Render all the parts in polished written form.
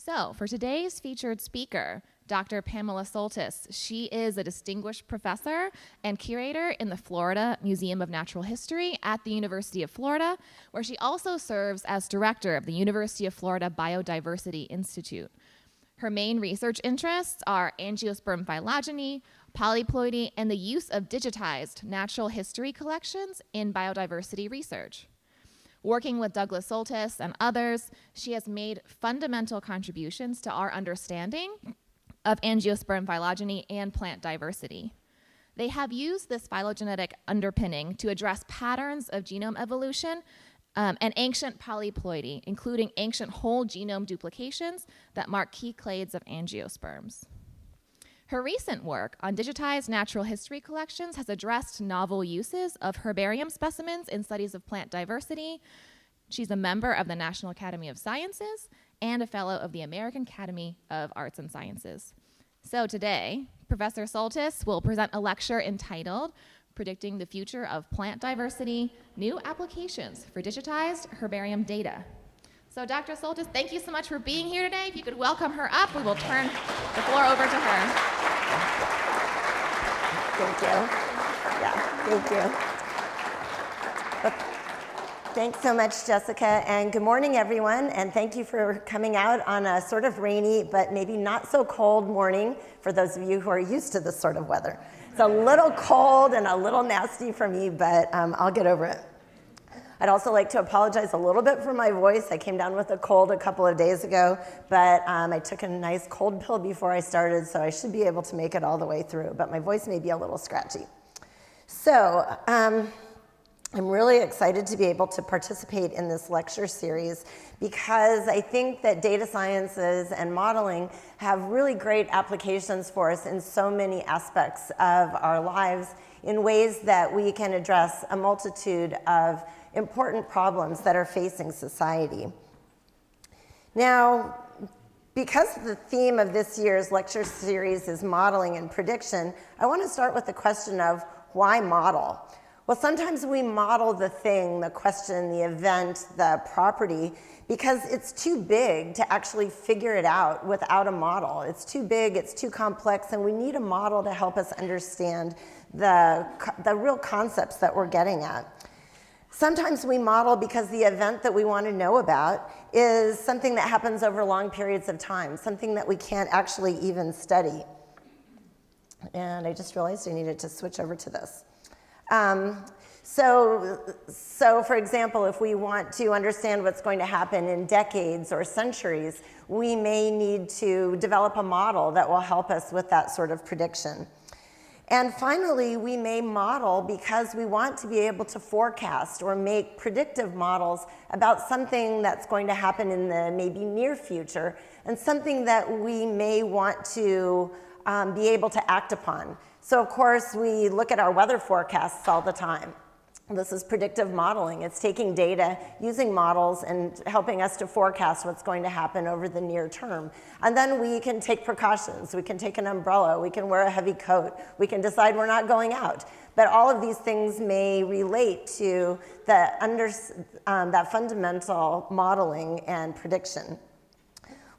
So for today's featured speaker, Dr. Pamela Soltis, she is a distinguished professor and curator in the Florida Museum of Natural History at the University of Florida, where she also serves as director of the University of Florida Biodiversity Institute. Her main research interests are angiosperm phylogeny, polyploidy, and the use of digitized natural history collections in biodiversity research. Working with Douglas Soltis and others, she has made fundamental contributions to our understanding of angiosperm phylogeny and plant diversity. They have used this phylogenetic underpinning to address patterns of genome evolution and ancient polyploidy, including ancient whole genome duplications that mark key clades of angiosperms. Her recent work on digitized natural history collections has addressed novel uses of herbarium specimens in studies of plant diversity. She's a member of the National Academy of Sciences and a fellow of the American Academy of Arts and Sciences. So today, Professor Soltis will present a lecture entitled Predicting the Future of Plant Diversity, New Applications for Digitized Herbarium Data. So Dr. Soltis, thank you so much for being here today. If you could welcome her up, we will turn the floor over to her. Thank you. Yeah, thank you. Thanks so much, Jessica, and good morning, everyone, and thank you for coming out on a sort of rainy but maybe not so cold morning for those of you who are used to this sort of weather. It's a little cold and a little nasty for me, but I'll get over it. I'd also like to apologize a little bit for my voice. I came down with a cold a couple of days ago, but I took a nice cold pill before I started, so I should be able to make it all the way through, but my voice may be a little scratchy. So, I'm really excited to be able to participate in this lecture series because I think that data sciences and modeling have really great applications for us in so many aspects of our lives in ways that we can address a multitude of important problems that are facing society. Now, because the theme of this year's lecture series is modeling and prediction, I want to start with the question of why model? Well, sometimes we model the thing, the question, the event, the property, because it's too big to actually figure it out without a model. It's too big, it's too complex, and we need a model to help us understand the real concepts that we're getting at. Sometimes we model because the event that we want to know about is something that happens over long periods of time, something that we can't actually even study. And I just realized I needed to switch over to this. So for example, if we want to understand what's going to happen in decades or centuries, we may need to develop a model that will help us with that sort of prediction. And finally, we may model because we want to be able to forecast or make predictive models about something that's going to happen in the maybe near future and something that we may want to be able to act upon. So of course, we look at our weather forecasts all the time. This is predictive modeling. It's taking data, using models, and helping us to forecast what's going to happen over the near term. And then we can take precautions. We can take an umbrella. We can wear a heavy coat. We can decide we're not going out. But all of these things may relate to that fundamental modeling and prediction.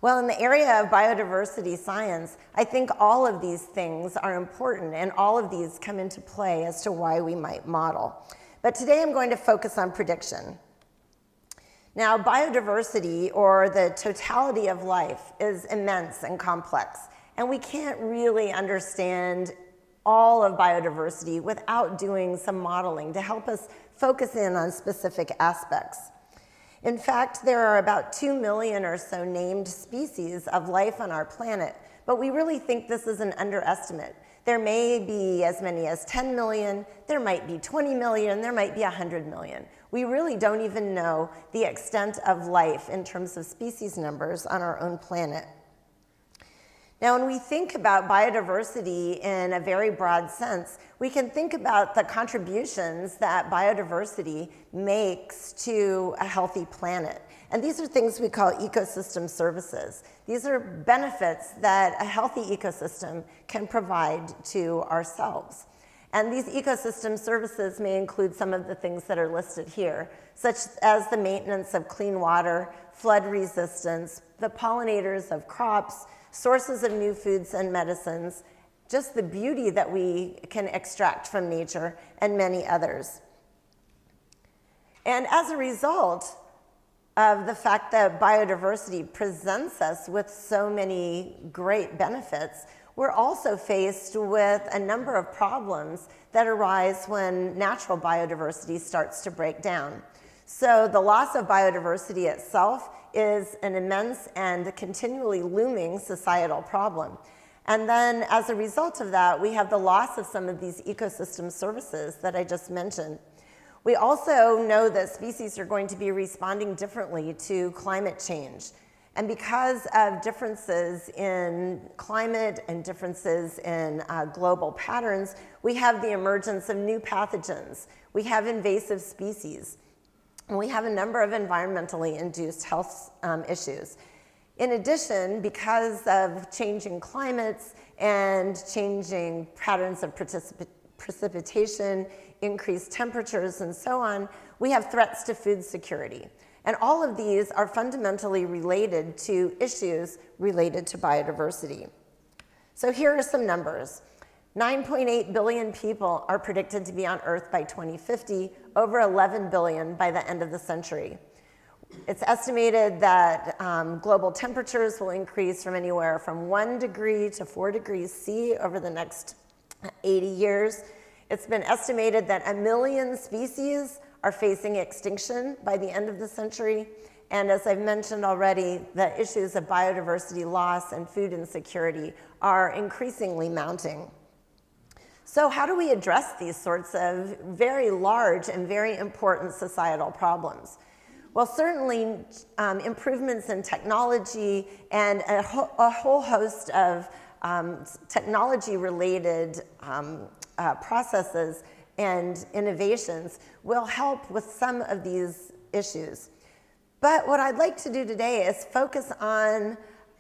Well, in the area of biodiversity science, I think all of these things are important, and all of these come into play as to why we might model. But today I'm going to focus on prediction. Now, biodiversity, or the totality of life, is immense and complex, and we can't really understand all of biodiversity without doing some modeling to help us focus in on specific aspects. In fact, there are about 2 million or so named species of life on our planet, but we really think this is an underestimate. There may be as many as 10 million, there might be 20 million, there might be 100 million. We really don't even know the extent of life in terms of species numbers on our own planet. Now, when we think about biodiversity in a very broad sense, we can think about the contributions that biodiversity makes to a healthy planet. And these are things we call ecosystem services. These are benefits that a healthy ecosystem can provide to ourselves. And these ecosystem services may include some of the things that are listed here, such as the maintenance of clean water, flood resistance, the pollinators of crops, sources of new foods and medicines, just the beauty that we can extract from nature, and many others. And as a result of the fact that biodiversity presents us with so many great benefits, we're also faced with a number of problems that arise when natural biodiversity starts to break down. So the loss of biodiversity itself is an immense and continually looming societal problem. And then as a result of that, we have the loss of some of these ecosystem services that I just mentioned. We also know that species are going to be responding differently to climate change. And because of differences in climate and differences in global patterns, we have the emergence of new pathogens. We have invasive species. And we have a number of environmentally induced health issues. In addition, because of changing climates and changing patterns of precipitation, increased temperatures, and so on, we have threats to food security. And all of these are fundamentally related to issues related to biodiversity. So here are some numbers. 9.8 billion people are predicted to be on Earth by 2050, over 11 billion by the end of the century. It's estimated that global temperatures will increase from anywhere from 1 degree to 4 degrees C over the next 80 years. It's been estimated that 1 million species are facing extinction by the end of the century. And as I've mentioned already, the issues of biodiversity loss and food insecurity are increasingly mounting. So how do we address these sorts of very large and very important societal problems? Well, certainly improvements in technology and a whole host of technology-related processes and innovations will help with some of these issues. But what I'd like to do today is focus on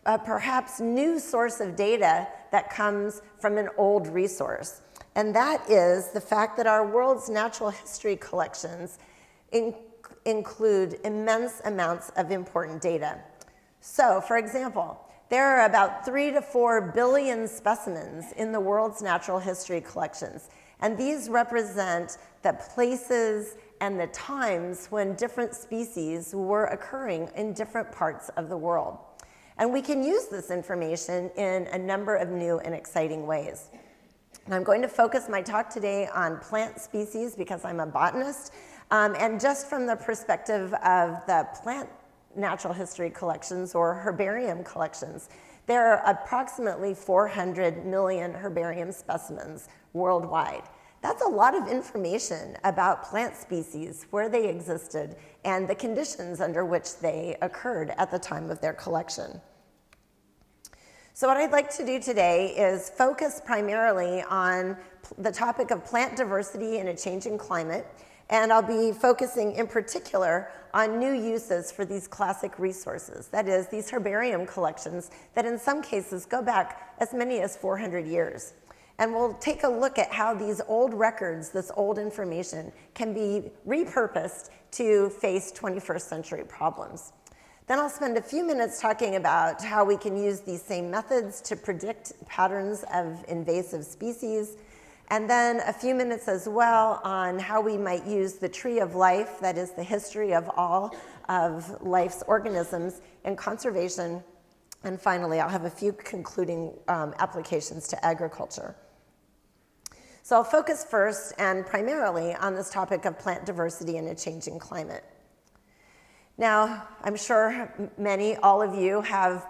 a perhaps new source of data that comes from an old resource. And that is the fact that our world's natural history collections include immense amounts of important data. So, for example, there are about 3 to 4 billion specimens in the world's natural history collections. And these represent the places and the times when different species were occurring in different parts of the world. And we can use this information in a number of new and exciting ways. And I'm going to focus my talk today on plant species because I'm a botanist. And just from the perspective of the plant natural history collections or herbarium collections, there are approximately 400 million herbarium specimens worldwide. That's a lot of information about plant species, where they existed, and the conditions under which they occurred at the time of their collection. So what I'd like to do today is focus primarily on the topic of plant diversity in a changing climate, and I'll be focusing in particular on new uses for these classic resources, that is, these herbarium collections that in some cases go back as many as 400 years. And we'll take a look at how these old records, this old information, can be repurposed to face 21st century problems. Then I'll spend a few minutes talking about how we can use these same methods to predict patterns of invasive species, and then a few minutes as well on how we might use the tree of life, that is the history of all of life's organisms, in conservation. And finally, I'll have a few concluding applications to agriculture. So I'll focus first and primarily on this topic of plant diversity in a changing climate. Now, I'm sure all of you have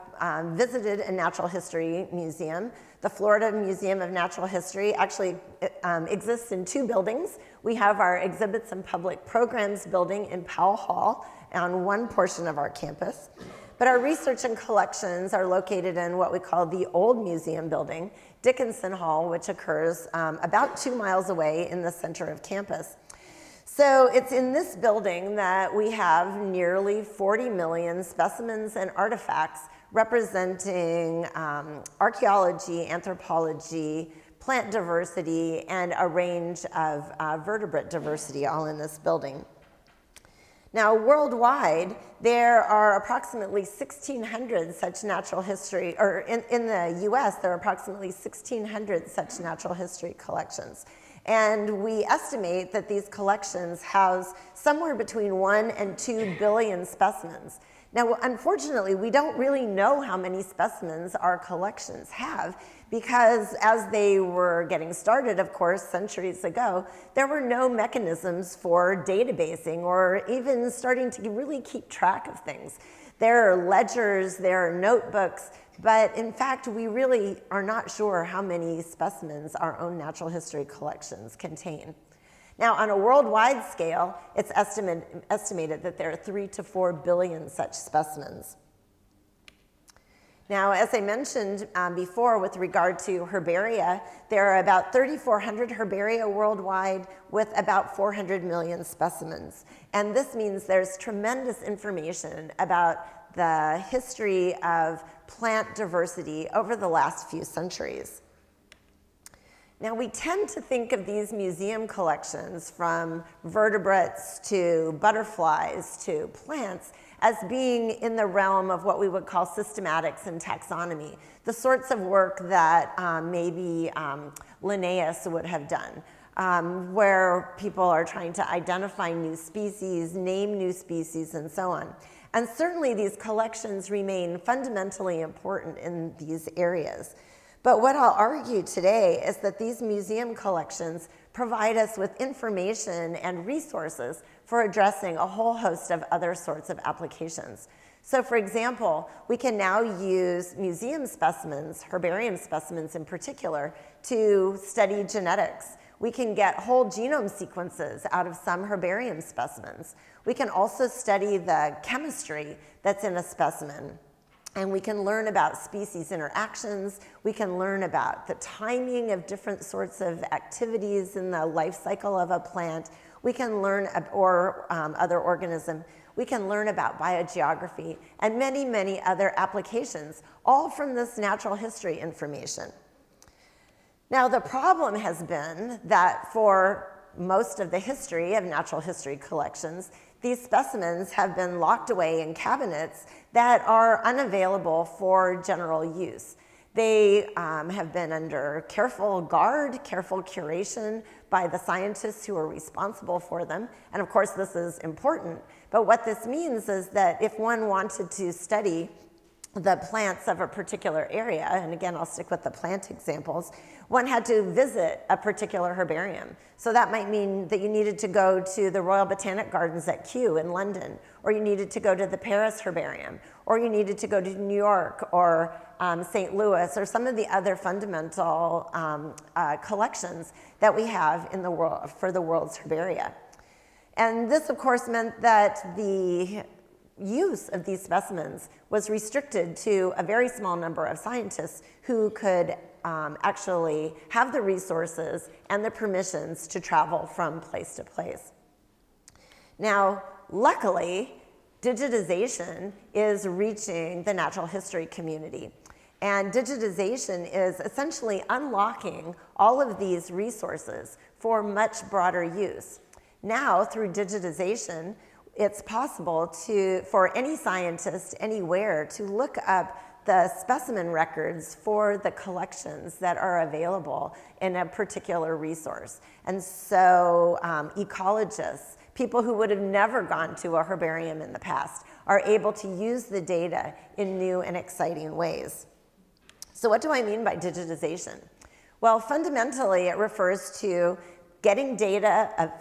visited a natural history museum. The Florida Museum of Natural History actually exists in 2 buildings. We have our Exhibits and Public Programs building in Powell Hall on one portion of our campus. But our research and collections are located in what we call the Old Museum building, Dickinson Hall, which occurs about 2 miles away in the center of campus. So it's in this building that we have nearly 40 million specimens and artifacts representing archaeology, anthropology, plant diversity, and a range of vertebrate diversity all in this building. Now, worldwide, there are approximately 1,600 such natural history, or in the US, there are approximately 1,600 such natural history collections. And we estimate that these collections house somewhere between 1 and 2 billion specimens. Now, unfortunately, we don't really know how many specimens our collections have, because as they were getting started, of course, centuries ago, there were no mechanisms for databasing or even starting to really keep track of things. There are ledgers, there are notebooks, but in fact, we really are not sure how many specimens our own natural history collections contain. Now, on a worldwide scale, it's estimated that there are 3 to 4 billion such specimens. Now, as I mentioned before with regard to herbaria, there are about 3,400 herbaria worldwide with about 400 million specimens. And this means there's tremendous information about the history of plant diversity over the last few centuries. Now, we tend to think of these museum collections, from vertebrates to butterflies to plants, as being in the realm of what we would call systematics and taxonomy, the sorts of work that maybe Linnaeus would have done, where people are trying to identify new species, name new species, and so on. And certainly these collections remain fundamentally important in these areas. But what I'll argue today is that these museum collections provide us with information and resources for addressing a whole host of other sorts of applications. So for example, we can now use museum specimens, herbarium specimens in particular, to study genetics. We can get whole genome sequences out of some herbarium specimens. We can also study the chemistry that's in a specimen. And we can learn about species interactions. We can learn about the timing of different sorts of activities in the life cycle of a plant. We can learn, or other organism. We can learn about biogeography and many, many other applications, all from this natural history information. Now, the problem has been that for most of the history of natural history collections, these specimens have been locked away in cabinets that are unavailable for general use. They have been under careful guard, careful curation by the scientists who are responsible for them. And of course, this is important. But what this means is that if one wanted to study the plants of a particular area, and again, I'll stick with the plant examples, one had to visit a particular herbarium. So that might mean that you needed to go to the Royal Botanic Gardens at Kew in London, or you needed to go to the Paris Herbarium, or you needed to go to New York or St. Louis, or some of the other fundamental collections that we have in the world for the world's herbaria. And this, of course, meant that the use of these specimens was restricted to a very small number of scientists who could actually have the resources and the permissions to travel from place to place. Now, luckily, digitization is reaching the natural history community. And digitization is essentially unlocking all of these resources for much broader use. Now, through digitization, it's possible for any scientist anywhere to look up the specimen records for the collections that are available in a particular resource. And so ecologists, people who would have never gone to a herbarium in the past, are able to use the data in new and exciting ways. So what do I mean by digitization? Well, fundamentally, it refers to getting data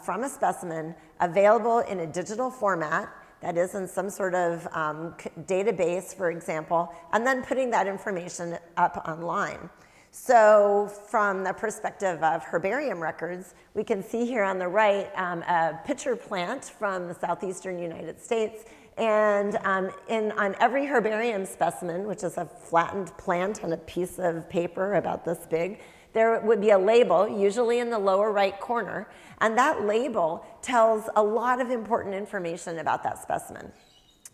from a specimen available in a digital format, that is in some sort of database, for example, and then putting that information up online. So from the perspective of herbarium records, we can see here on the right a pitcher plant from the southeastern United States. And on every herbarium specimen, which is a flattened plant on a piece of paper about this big, there would be a label, usually in the lower right corner, and that label tells a lot of important information about that specimen.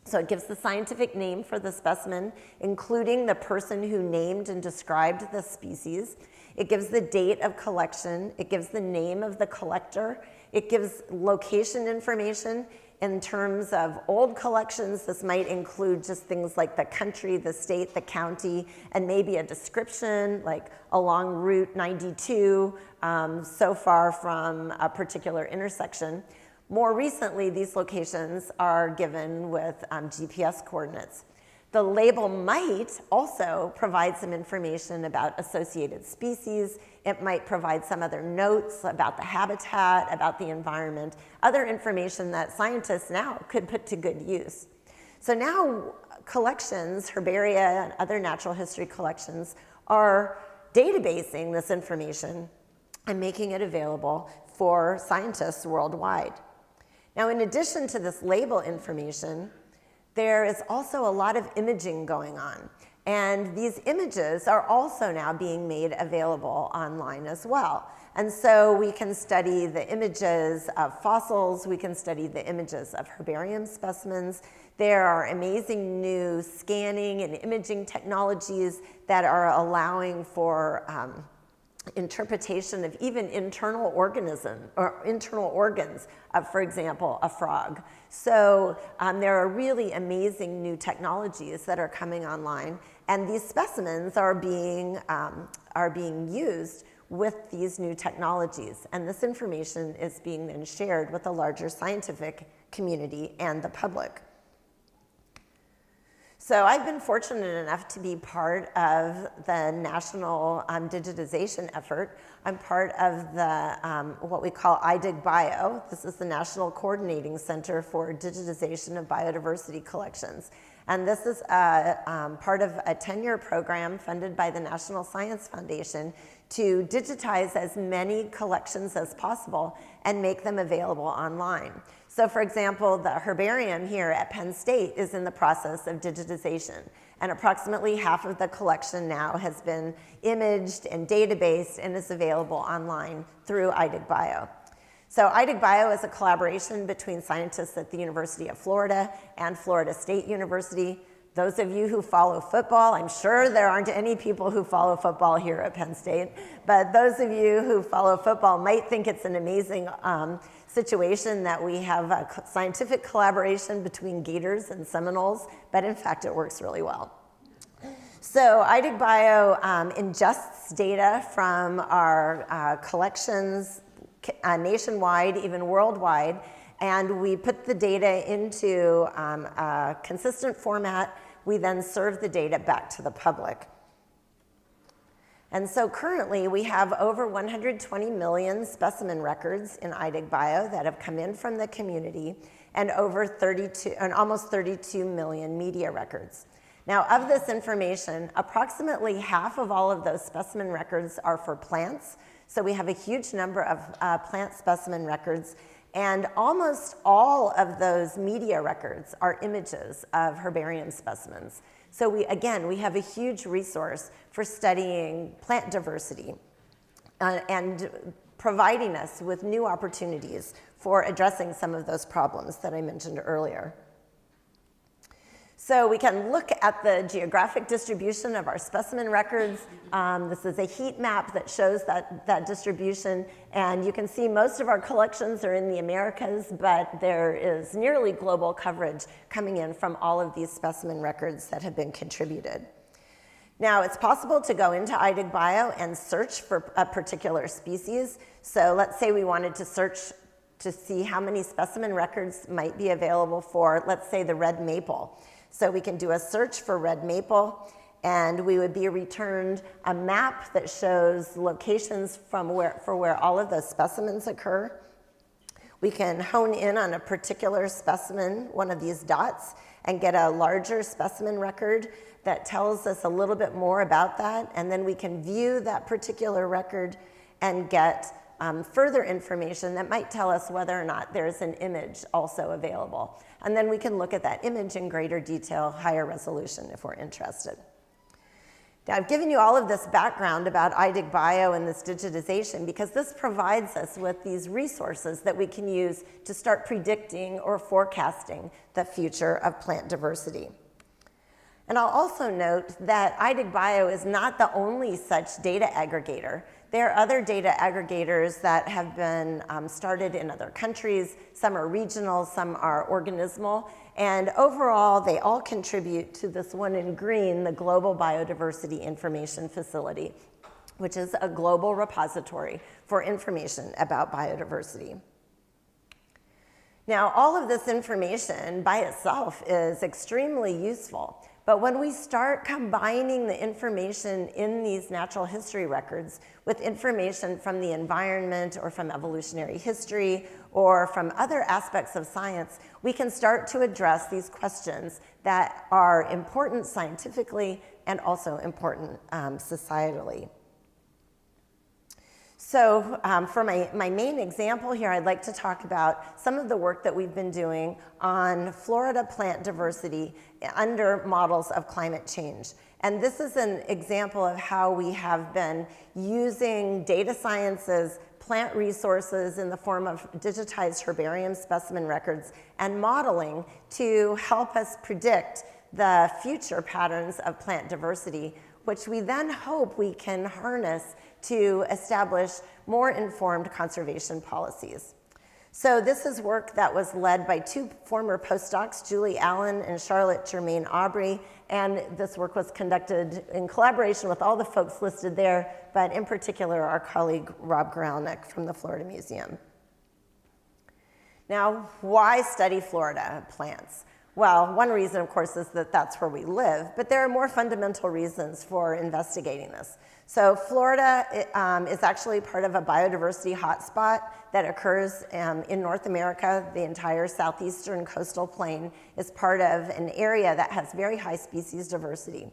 So it gives the scientific name for the specimen, including the person who named and described the species. It gives the date of collection. It gives the name of the collector. It gives location information. In terms of old collections, this might include just things like the country, the state, the county, and maybe a description like along Route 92, so far from a particular intersection. More recently, these locations are given with GPS coordinates. The label might also provide some information about associated species. It might provide some other notes about the habitat, about the environment, other information that scientists now could put to good use. So now collections, herbaria and other natural history collections are databasing this information and making it available for scientists worldwide. Now, in addition to this label information, there is also a lot of imaging going on. And these images are also now being made available online as well. And so we can study the images of fossils, we can study the images of herbarium specimens. There are amazing new scanning and imaging technologies that are allowing for interpretation of even internal organism or internal organs of, for example, a frog. So there are really amazing new technologies that are coming online, and these specimens are being used with these new technologies, and this information is being then shared with the larger scientific community and the public. So I've been fortunate enough to be part of the national digitization effort. I'm part of the what we call iDigBio. This is the National Coordinating Center for Digitization of Biodiversity Collections. And this is part of a 10-year program funded by the National Science Foundation to digitize as many collections as possible and make them available online. So for example, the herbarium here at Penn State is in the process of digitization, and approximately half of the collection now has been imaged and databased and is available online through iDigBio. So iDigBio is a collaboration between scientists at the University of Florida and Florida State University. Those of you who follow football, I'm sure there aren't any people who follow football here at Penn State, but those of you who follow football might think it's an amazing situation that we have a scientific collaboration between Gators and Seminoles, but in fact it works really well. So iDigBio ingests data from our collections nationwide, even worldwide, and we put the data into a consistent format. We then serve the data back to the public. And so currently we have over 120 million specimen records in iDigBio that have come in from the community, and almost 32 million media records. Now, of this information, approximately half of all of those specimen records are for plants. So we have a huge number of plant specimen records, and almost all of those media records are images of herbarium specimens. So we have a huge resource for studying plant diversity and providing us with new opportunities for addressing some of those problems that I mentioned earlier. So we can look at the geographic distribution of our specimen records. This is a heat map that shows that distribution, and you can see most of our collections are in the Americas, but there is nearly global coverage coming in from all of these specimen records that have been contributed. Now, it's possible to go into iDigBio and search for a particular species. So let's say we wanted to search to see how many specimen records might be available for, let's say, the red maple. So we can do a search for red maple, and we would be returned a map that shows locations for where all of those specimens occur. We can hone in on a particular specimen, one of these dots, and get a larger specimen record that tells us a little bit more about that, and then we can view that particular record and get further information that might tell us whether or not there's an image also available. And then we can look at that image in greater detail, higher resolution if we're interested. Now, I've given you all of this background about iDigBio and this digitization because this provides us with these resources that we can use to start predicting or forecasting the future of plant diversity. And I'll also note that iDigBio is not the only such data aggregator. There are other data aggregators that have been started in other countries. Some are regional, some are organismal. And overall, they all contribute to this one in green, the Global Biodiversity Information Facility, which is a global repository for information about biodiversity. Now, all of this information by itself is extremely useful. But when we start combining the information in these natural history records with information from the environment or from evolutionary history or from other aspects of science, we can start to address these questions that are important scientifically and also important societally. So for my main example here, I'd like to talk about some of the work that we've been doing on Florida plant diversity under models of climate change. And this is an example of how we have been using data sciences, plant resources in the form of digitized herbarium specimen records and modeling to help us predict the future patterns of plant diversity, which we then hope we can harness to establish more informed conservation policies. So this is work that was led by two former postdocs, Julie Allen and Charlotte Germain Aubry, and this work was conducted in collaboration with all the folks listed there, but in particular our colleague Rob Gralnick from the Florida Museum. Now, why study Florida plants? Well, one reason, of course, is that that's where we live, but there are more fundamental reasons for investigating this. So Florida is actually part of a biodiversity hotspot that occurs in North America. The entire southeastern coastal plain is part of an area that has very high species diversity.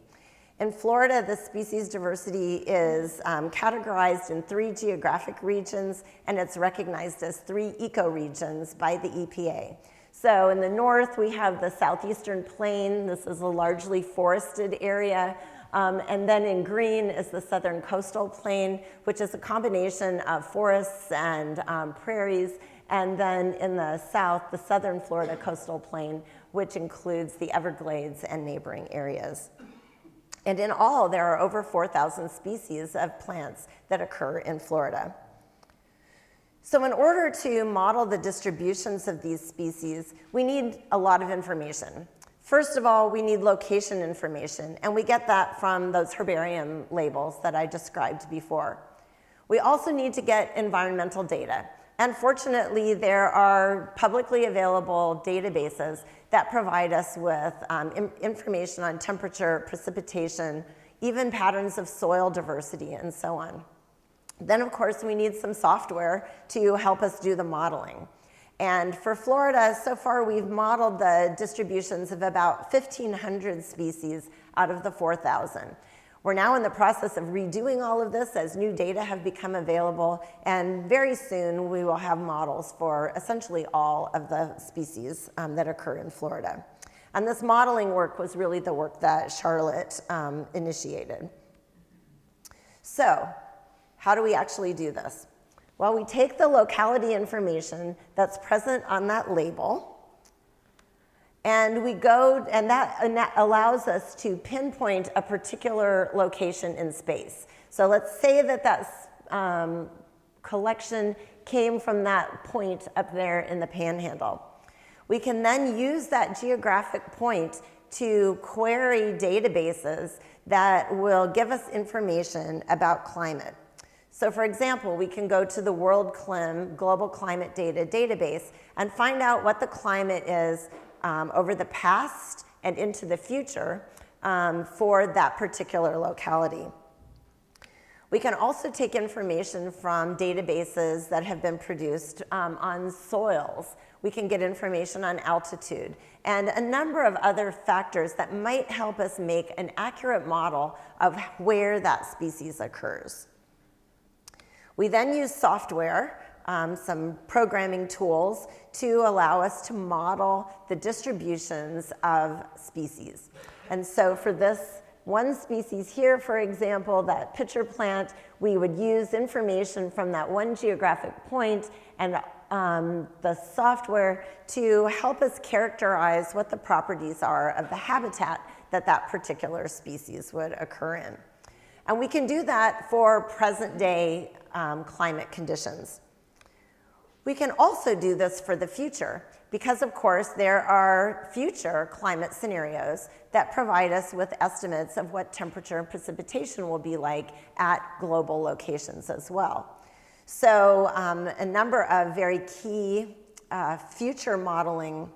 In Florida, the species diversity is categorized in 3 geographic regions, and it's recognized as 3 ecoregions by the EPA. So in the north, we have the southeastern plain. This is a largely forested area. And then in green is the southern coastal plain, which is a combination of forests and prairies. And then in the south, the southern Florida coastal plain, which includes the Everglades and neighboring areas. And in all, there are over 4,000 species of plants that occur in Florida. So in order to model the distributions of these species, we need a lot of information. First of all, we need location information, and we get that from those herbarium labels that I described before. We also need to get environmental data. And fortunately, there are publicly available databases that provide us with information on temperature, precipitation, even patterns of soil diversity, and so on. Then, of course, we need some software to help us do the modeling. And for Florida, so far we've modeled the distributions of about 1,500 species out of the 4,000. We're now in the process of redoing all of this as new data have become available, and very soon we will have models for essentially all of the species that occur in Florida. And this modeling work was really the work that Charlotte initiated. So, how do we actually do this? Well, we take the locality information that's present on that label, and we go, and that allows us to pinpoint a particular location in space. So let's say that that collection came from that point up there in the Panhandle. We can then use that geographic point to query databases that will give us information about climate. So for example, we can go to the WorldClim, Global Climate Data database, and find out what the climate is over the past and into the future for that particular locality. We can also take information from databases that have been produced on soils. We can get information on altitude and a number of other factors that might help us make an accurate model of where that species occurs. We then use software, some programming tools, to allow us to model the distributions of species. And so for this one species here, for example, that pitcher plant, we would use information from that one geographic point and the software to help us characterize what the properties are of the habitat that that particular species would occur in. And we can do that for present day climate conditions. We can also do this for the future because, of course, there are future climate scenarios that provide us with estimates of what temperature and precipitation will be like at global locations as well. So a number of very key future modeling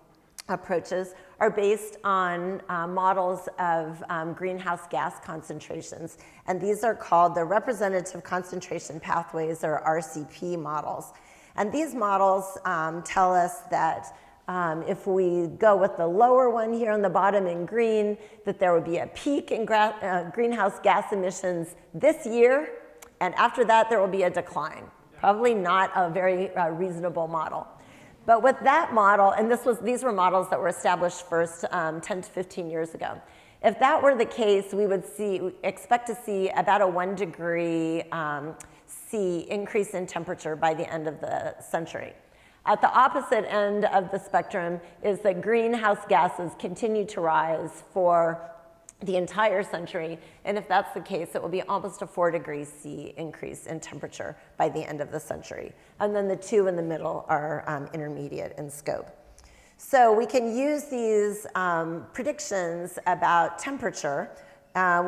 approaches are based on models of greenhouse gas concentrations. And these are called the representative concentration pathways, or RCP models. And these models tell us that if we go with the lower one here on the bottom in green, that there would be a peak in greenhouse gas emissions this year, and after that there will be a decline. Probably not a very reasonable model. But with that model, and these were models that were established first 10 to 15 years ago. If that were the case, we would expect to see about a 1 degree C increase in temperature by the end of the century. At the opposite end of the spectrum is that greenhouse gases continue to rise for the entire century, and if that's the case, it will be almost a 4 degrees C increase in temperature by the end of the century. And then the two in the middle are intermediate in scope. So we can use these predictions about temperature,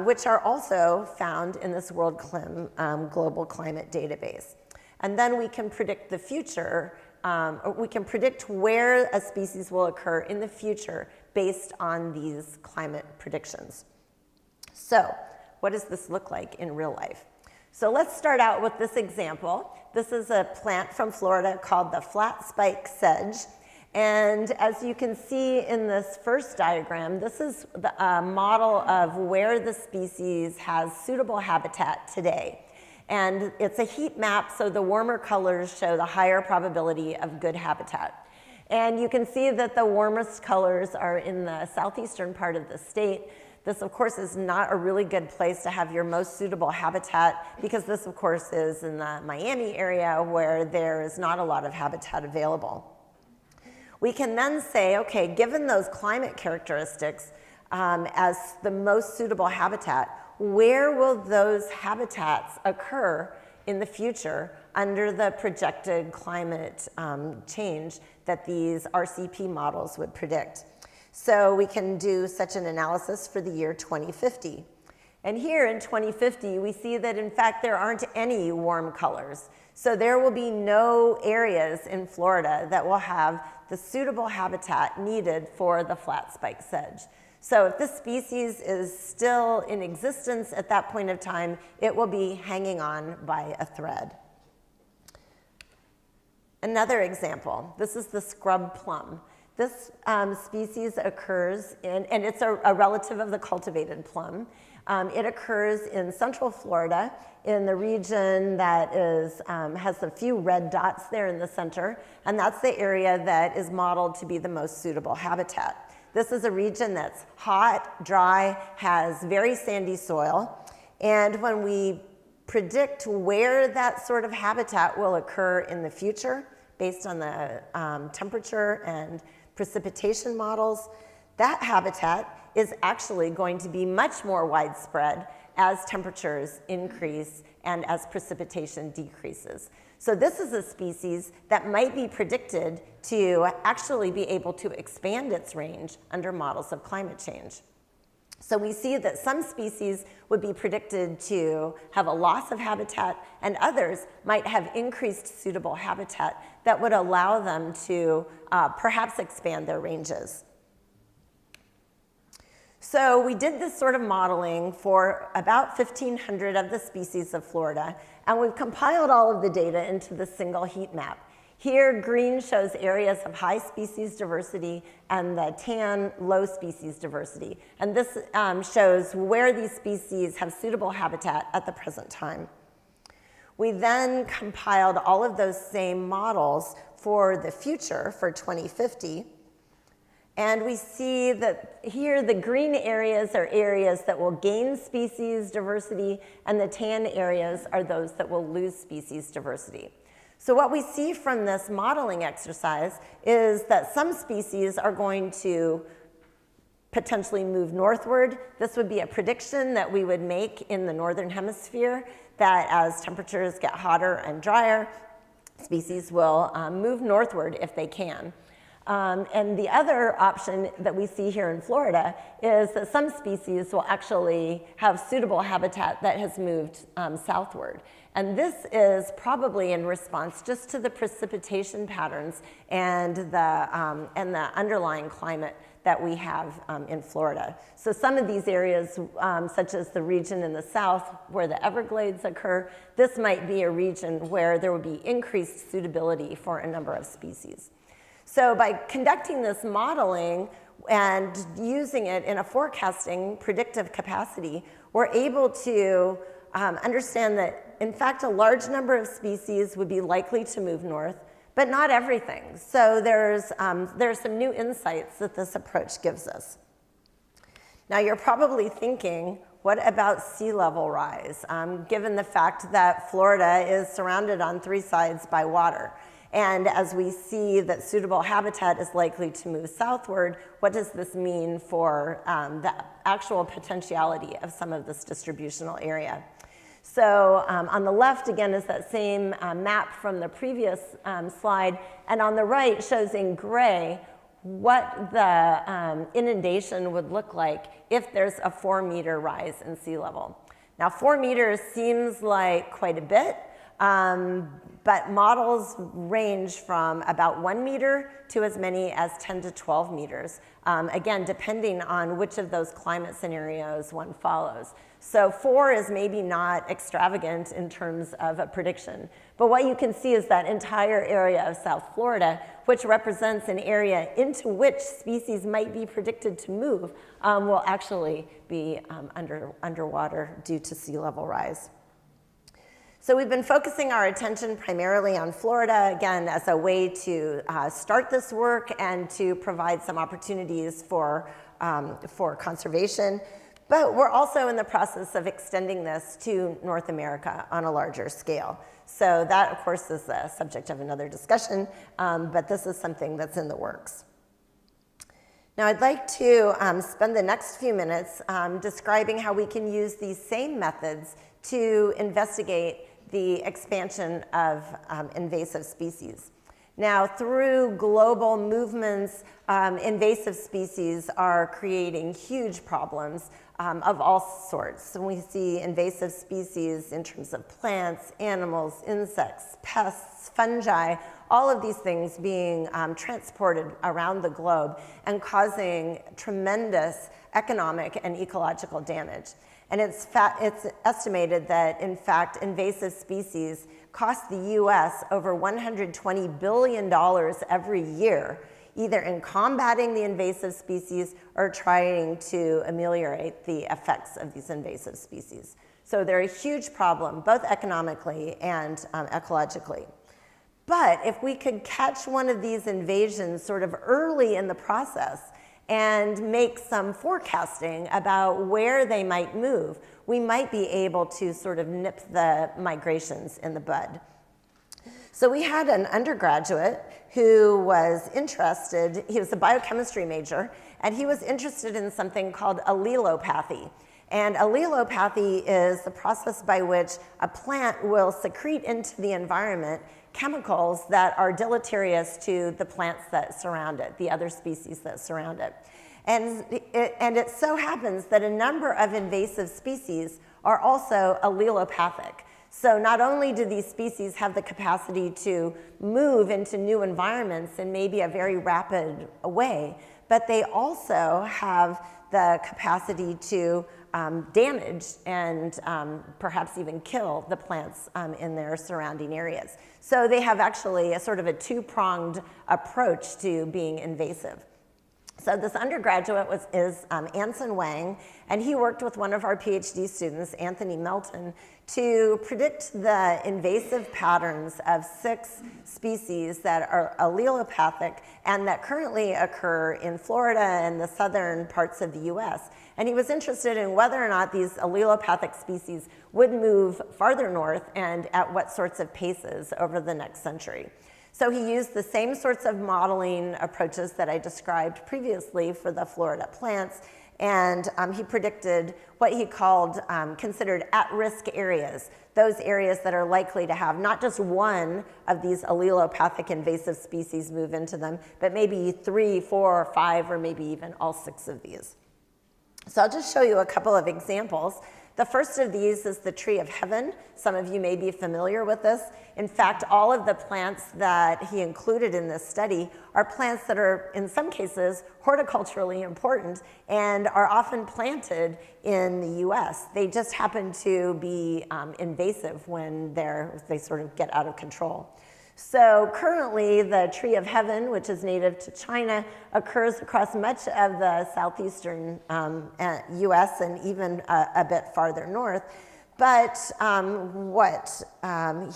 which are also found in this World Global Climate Database. And then we can predict the future, or we can predict where a species will occur in the future based on these climate predictions. So what does this look like in real life? So let's start out with this example. This is a plant from Florida called the flat spike sedge. And as you can see in this first diagram, this is the model of where the species has suitable habitat today. And it's a heat map, so the warmer colors show the higher probability of good habitat. And you can see that the warmest colors are in the southeastern part of the state. This, of course, is not a really good place to have your most suitable habitat because this, of course, is in the Miami area where there is not a lot of habitat available. We can then say, okay, given those climate characteristics as the most suitable habitat, where will those habitats occur in the future under the projected climate change that these RCP models would predict? So we can do such an analysis for the year 2050. And here in 2050, we see that in fact there aren't any warm colors. So there will be no areas in Florida that will have the suitable habitat needed for the flat spike sedge. So if this species is still in existence at that point of time, it will be hanging on by a thread. Another example, this is the scrub plum. This species occurs in, and it's a relative of the cultivated plum. It occurs in central Florida in the region that is, has a few red dots there in the center, and that's the area that is modeled to be the most suitable habitat. This is a region that's hot, dry, has very sandy soil, and when we predict where that sort of habitat will occur in the future, based on the temperature and precipitation models, that habitat is actually going to be much more widespread as temperatures increase and as precipitation decreases. So this is a species that might be predicted to actually be able to expand its range under models of climate change. So we see that some species would be predicted to have a loss of habitat, and others might have increased suitable habitat that would allow them to perhaps expand their ranges. So we did this sort of modeling for about 1,500 of the species of Florida, and we've compiled all of the data into the single heat map. Here, green shows areas of high species diversity, and the tan, low species diversity. And this shows where these species have suitable habitat at the present time. We then compiled all of those same models for the future, for 2050. And we see that here the green areas are areas that will gain species diversity, and the tan areas are those that will lose species diversity. So what we see from this modeling exercise is that some species are going to potentially move northward. This would be a prediction that we would make in the northern hemisphere, that as temperatures get hotter and drier, species will move northward if they can. And the other option that we see here in Florida is that some species will actually have suitable habitat that has moved southward. And this is probably in response just to the precipitation patterns and the underlying climate that we have in Florida. So some of these areas, such as the region in the south where the Everglades occur, this might be a region where there would be increased suitability for a number of species. So by conducting this modeling and using it in a forecasting predictive capacity, we're able to understand that, in fact, a large number of species would be likely to move north, but not everything. So there's some new insights that this approach gives us. Now, you're probably thinking, what about sea level rise, given the fact that Florida is surrounded on 3 sides by water? And as we see that suitable habitat is likely to move southward, what does this mean for the actual potentiality of some of this distributional area? So on the left, again, is that same map from the previous slide. And on the right shows in gray what the inundation would look like if there's a 4-meter rise in sea level. Now, 4 meters seems like quite a bit. But models range from about 1 meter to as many as 10 to 12 meters, again, depending on which of those climate scenarios one follows. So 4 is maybe not extravagant in terms of a prediction. But what you can see is that entire area of South Florida, which represents an area into which species might be predicted to move, will actually be underwater due to sea level rise. So we've been focusing our attention primarily on Florida, again, as a way to start this work and to provide some opportunities for conservation. But we're also in the process of extending this to North America on a larger scale. So that, of course, is the subject of another discussion, but this is something that's in the works. Now, I'd like to spend the next few minutes describing how we can use these same methods to investigate the expansion of invasive species. Now, through global movements, invasive species are creating huge problems of all sorts. And we see invasive species in terms of plants, animals, insects, pests, fungi, all of these things being transported around the globe and causing tremendous economic and ecological damage. And it's estimated that, in fact, invasive species cost the US over $120 billion every year, either in combating the invasive species or trying to ameliorate the effects of these invasive species. So they're a huge problem, both economically and ecologically. But if we could catch one of these invasions sort of early in the process and make some forecasting about where they might move, we might be able to sort of nip the migrations in the bud. So we had an undergraduate who was interested, he was a biochemistry major, and he was interested in something called allelopathy. And allelopathy is the process by which a plant will secrete into the environment chemicals that are deleterious to the plants that surround it, the other species that surround it. And it so happens that a number of invasive species are also allelopathic. So not only do these species have the capacity to move into new environments in maybe a very rapid way, but they also have the capacity to damage and perhaps even kill the plants in their surrounding areas. So they have actually a sort of a two-pronged approach to being invasive. So this undergraduate is Anson Wang, and he worked with one of our PhD students, Anthony Melton, to predict the invasive patterns of 6 species that are allelopathic and that currently occur in Florida and the southern parts of the US. And he was interested in whether or not these allelopathic species would move farther north and at what sorts of paces over the next century. So he used the same sorts of modeling approaches that I described previously for the Florida plants, and he predicted what he called considered at-risk areas, those areas that are likely to have not just one of these allelopathic invasive species move into them, but maybe 3, 4, 5, or maybe even all 6 of these. So I'll just show you a couple of examples. The first of these is the tree of heaven. Some of you may be familiar with this. In fact, all of the plants that he included in this study are plants that are, in some cases, horticulturally important and are often planted in the US. They just happen to be invasive when they sort of get out of control. So currently, the tree of heaven, which is native to China, occurs across much of the southeastern US and even a bit farther north. But what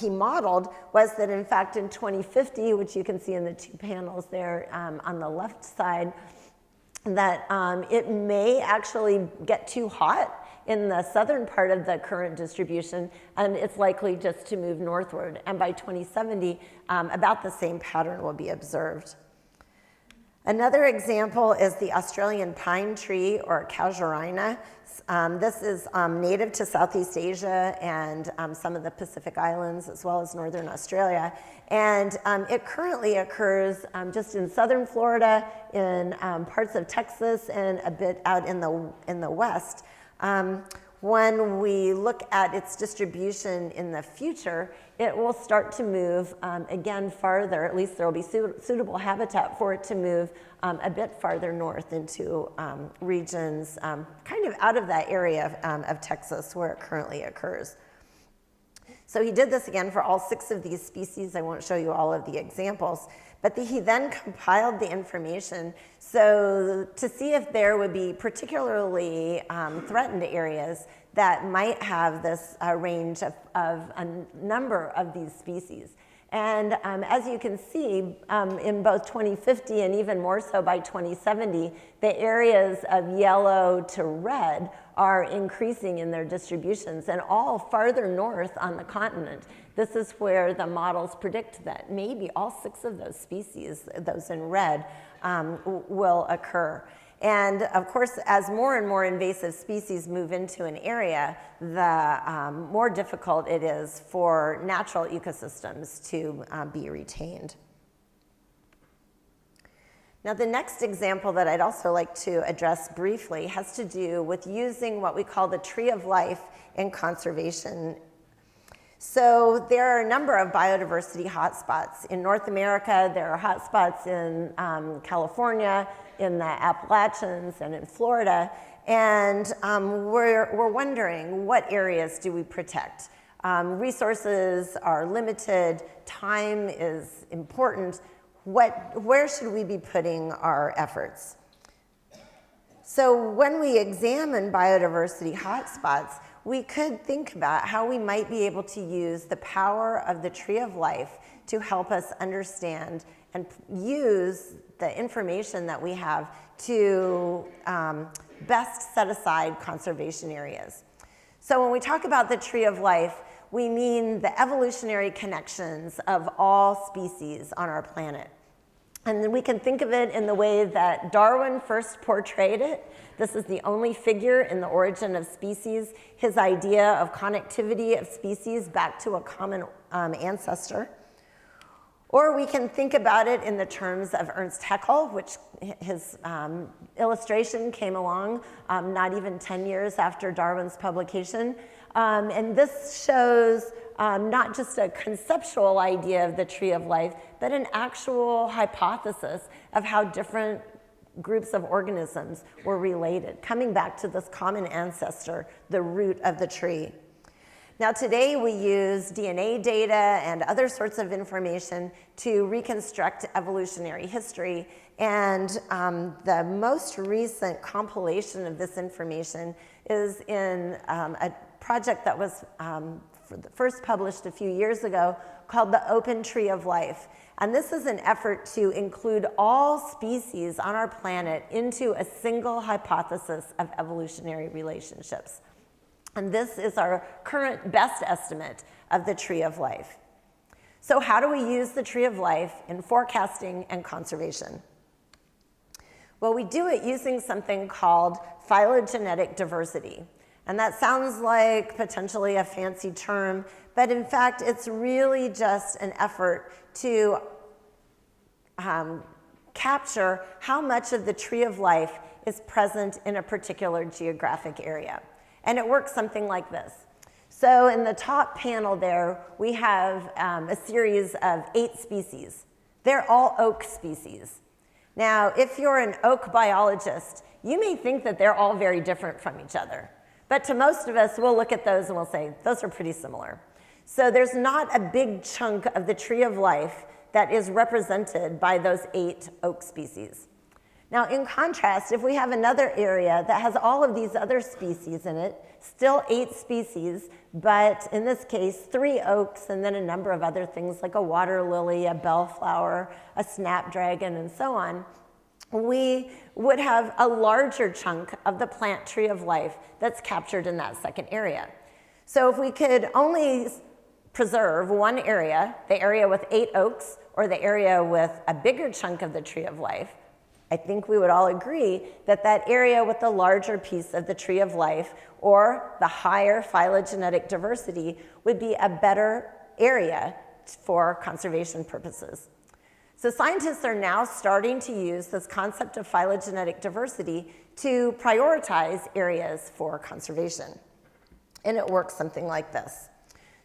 he modeled was that, in fact, in 2050, which you can see in the 2 panels there on the left side, that it may actually get too hot in the southern part of the current distribution, and it's likely just to move northward. And by 2070, about the same pattern will be observed. Another example is the Australian pine tree, or casuarina. This is native to Southeast Asia and some of the Pacific Islands, as well as Northern Australia. And it currently occurs just in southern Florida, in parts of Texas, and a bit out in the west. When we look at its distribution in the future, it will start to move again farther. At least there will be suitable habitat for it to move a bit farther north into regions kind of out of that area of Texas where it currently occurs. So he did this again for all 6 of these species. I won't show you all of the examples, but he then compiled the information so to see if there would be particularly threatened areas that might have this range of a number of these species. And as you can see, in both 2050 and even more so by 2070, the areas of yellow to red are increasing in their distributions, and all farther north on the continent. This is where the models predict that maybe all 6 of those species, those in red, will occur. And of course, as more and more invasive species move into an area, the more difficult it is for natural ecosystems to be retained. Now, the next example that I'd also like to address briefly has to do with using what we call the tree of life in conservation. So there are a number of biodiversity hotspots. In North America, there are hotspots in California, in the Appalachians, and in Florida. And we're wondering, what areas do we protect? Resources are limited, time is important. Where should we be putting our efforts? So when we examine biodiversity hotspots, we could think about how we might be able to use the power of the tree of life to help us understand and use the information that we have to best set aside conservation areas. So when we talk about the tree of life, we mean the evolutionary connections of all species on our planet. And then we can think of it in the way that Darwin first portrayed it. This is the only figure in the origin of species, his idea of connectivity of species back to a common ancestor. Or we can think about it in the terms of Ernst Haeckel, which his illustration came along not even 10 years after Darwin's publication. And this shows not just a conceptual idea of the tree of life, but an actual hypothesis of how different groups of organisms were related, coming back to this common ancestor, the root of the tree. Now today we use DNA data and other sorts of information to reconstruct evolutionary history, and the most recent compilation of this information is in a project that was first published a few years ago called the Open Tree of Life. And this is an effort to include all species on our planet into a single hypothesis of evolutionary relationships. And this is our current best estimate of the tree of life. So how do we use the tree of life in forecasting and conservation? Well, we do it using something called phylogenetic diversity. And that sounds like potentially a fancy term, but in fact, it's really just an effort to capture how much of the tree of life is present in a particular geographic area. And it works something like this. So in the top panel there, we have a series of 8 species. They're all oak species. Now, if you're an oak biologist, you may think that they're all very different from each other. But to most of us, we'll look at those and we'll say, those are pretty similar. So there's not a big chunk of the tree of life that is represented by those 8 oak species. Now, in contrast, if we have another area that has all of these other species in it, still 8 species, but in this case, 3 oaks and then a number of other things like a water lily, a bellflower, a snapdragon, and so on, we would have a larger chunk of the plant tree of life that's captured in that second area. So if we could only preserve one area, the area with 8 oaks, or the area with a bigger chunk of the tree of life, I think we would all agree that that area with the larger piece of the tree of life or the higher phylogenetic diversity would be a better area for conservation purposes. So scientists are now starting to use this concept of phylogenetic diversity to prioritize areas for conservation. And it works something like this.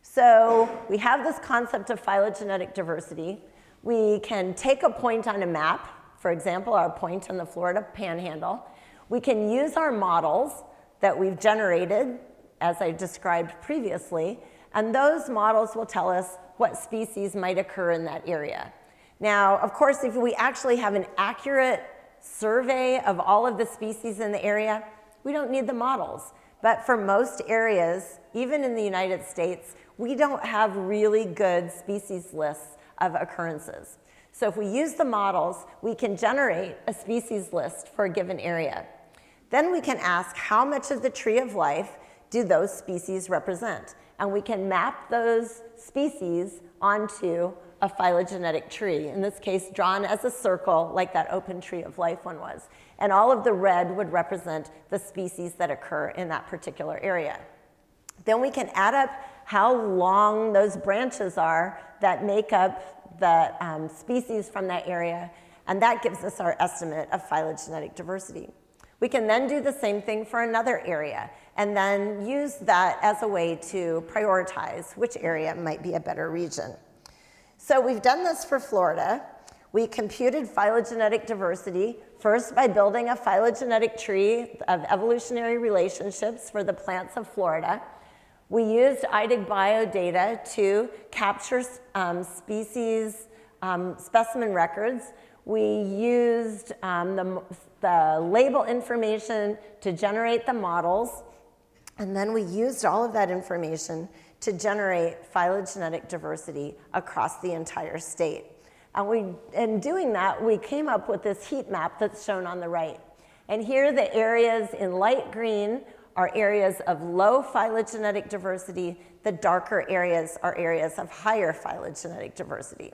So we have this concept of phylogenetic diversity. We can take a point on a map, for example, our point in the Florida Panhandle. We can use our models that we've generated, as I described previously, and those models will tell us what species might occur in that area. Now, of course, if we actually have an accurate survey of all of the species in the area, we don't need the models. But for most areas, even in the United States, we don't have really good species lists of occurrences. So if we use the models, we can generate a species list for a given area. Then we can ask how much of the tree of life do those species represent? And we can map those species onto a phylogenetic tree, in this case drawn as a circle like that open tree of life one was. And all of the red would represent the species that occur in that particular area. Then we can add up how long those branches are that make up the species from that area, and that gives us our estimate of phylogenetic diversity. We can then do the same thing for another area, and then use that as a way to prioritize which area might be a better region. So we've done this for Florida. We computed phylogenetic diversity, first by building a phylogenetic tree of evolutionary relationships for the plants of Florida. We used IDIG-Bio data to capture species specimen records. We used the label information to generate the models. And then we used all of that information to generate phylogenetic diversity across the entire state. And in doing that, we came up with this heat map that's shown on the right. And here the areas in light green are areas of low phylogenetic diversity. The darker areas are areas of higher phylogenetic diversity.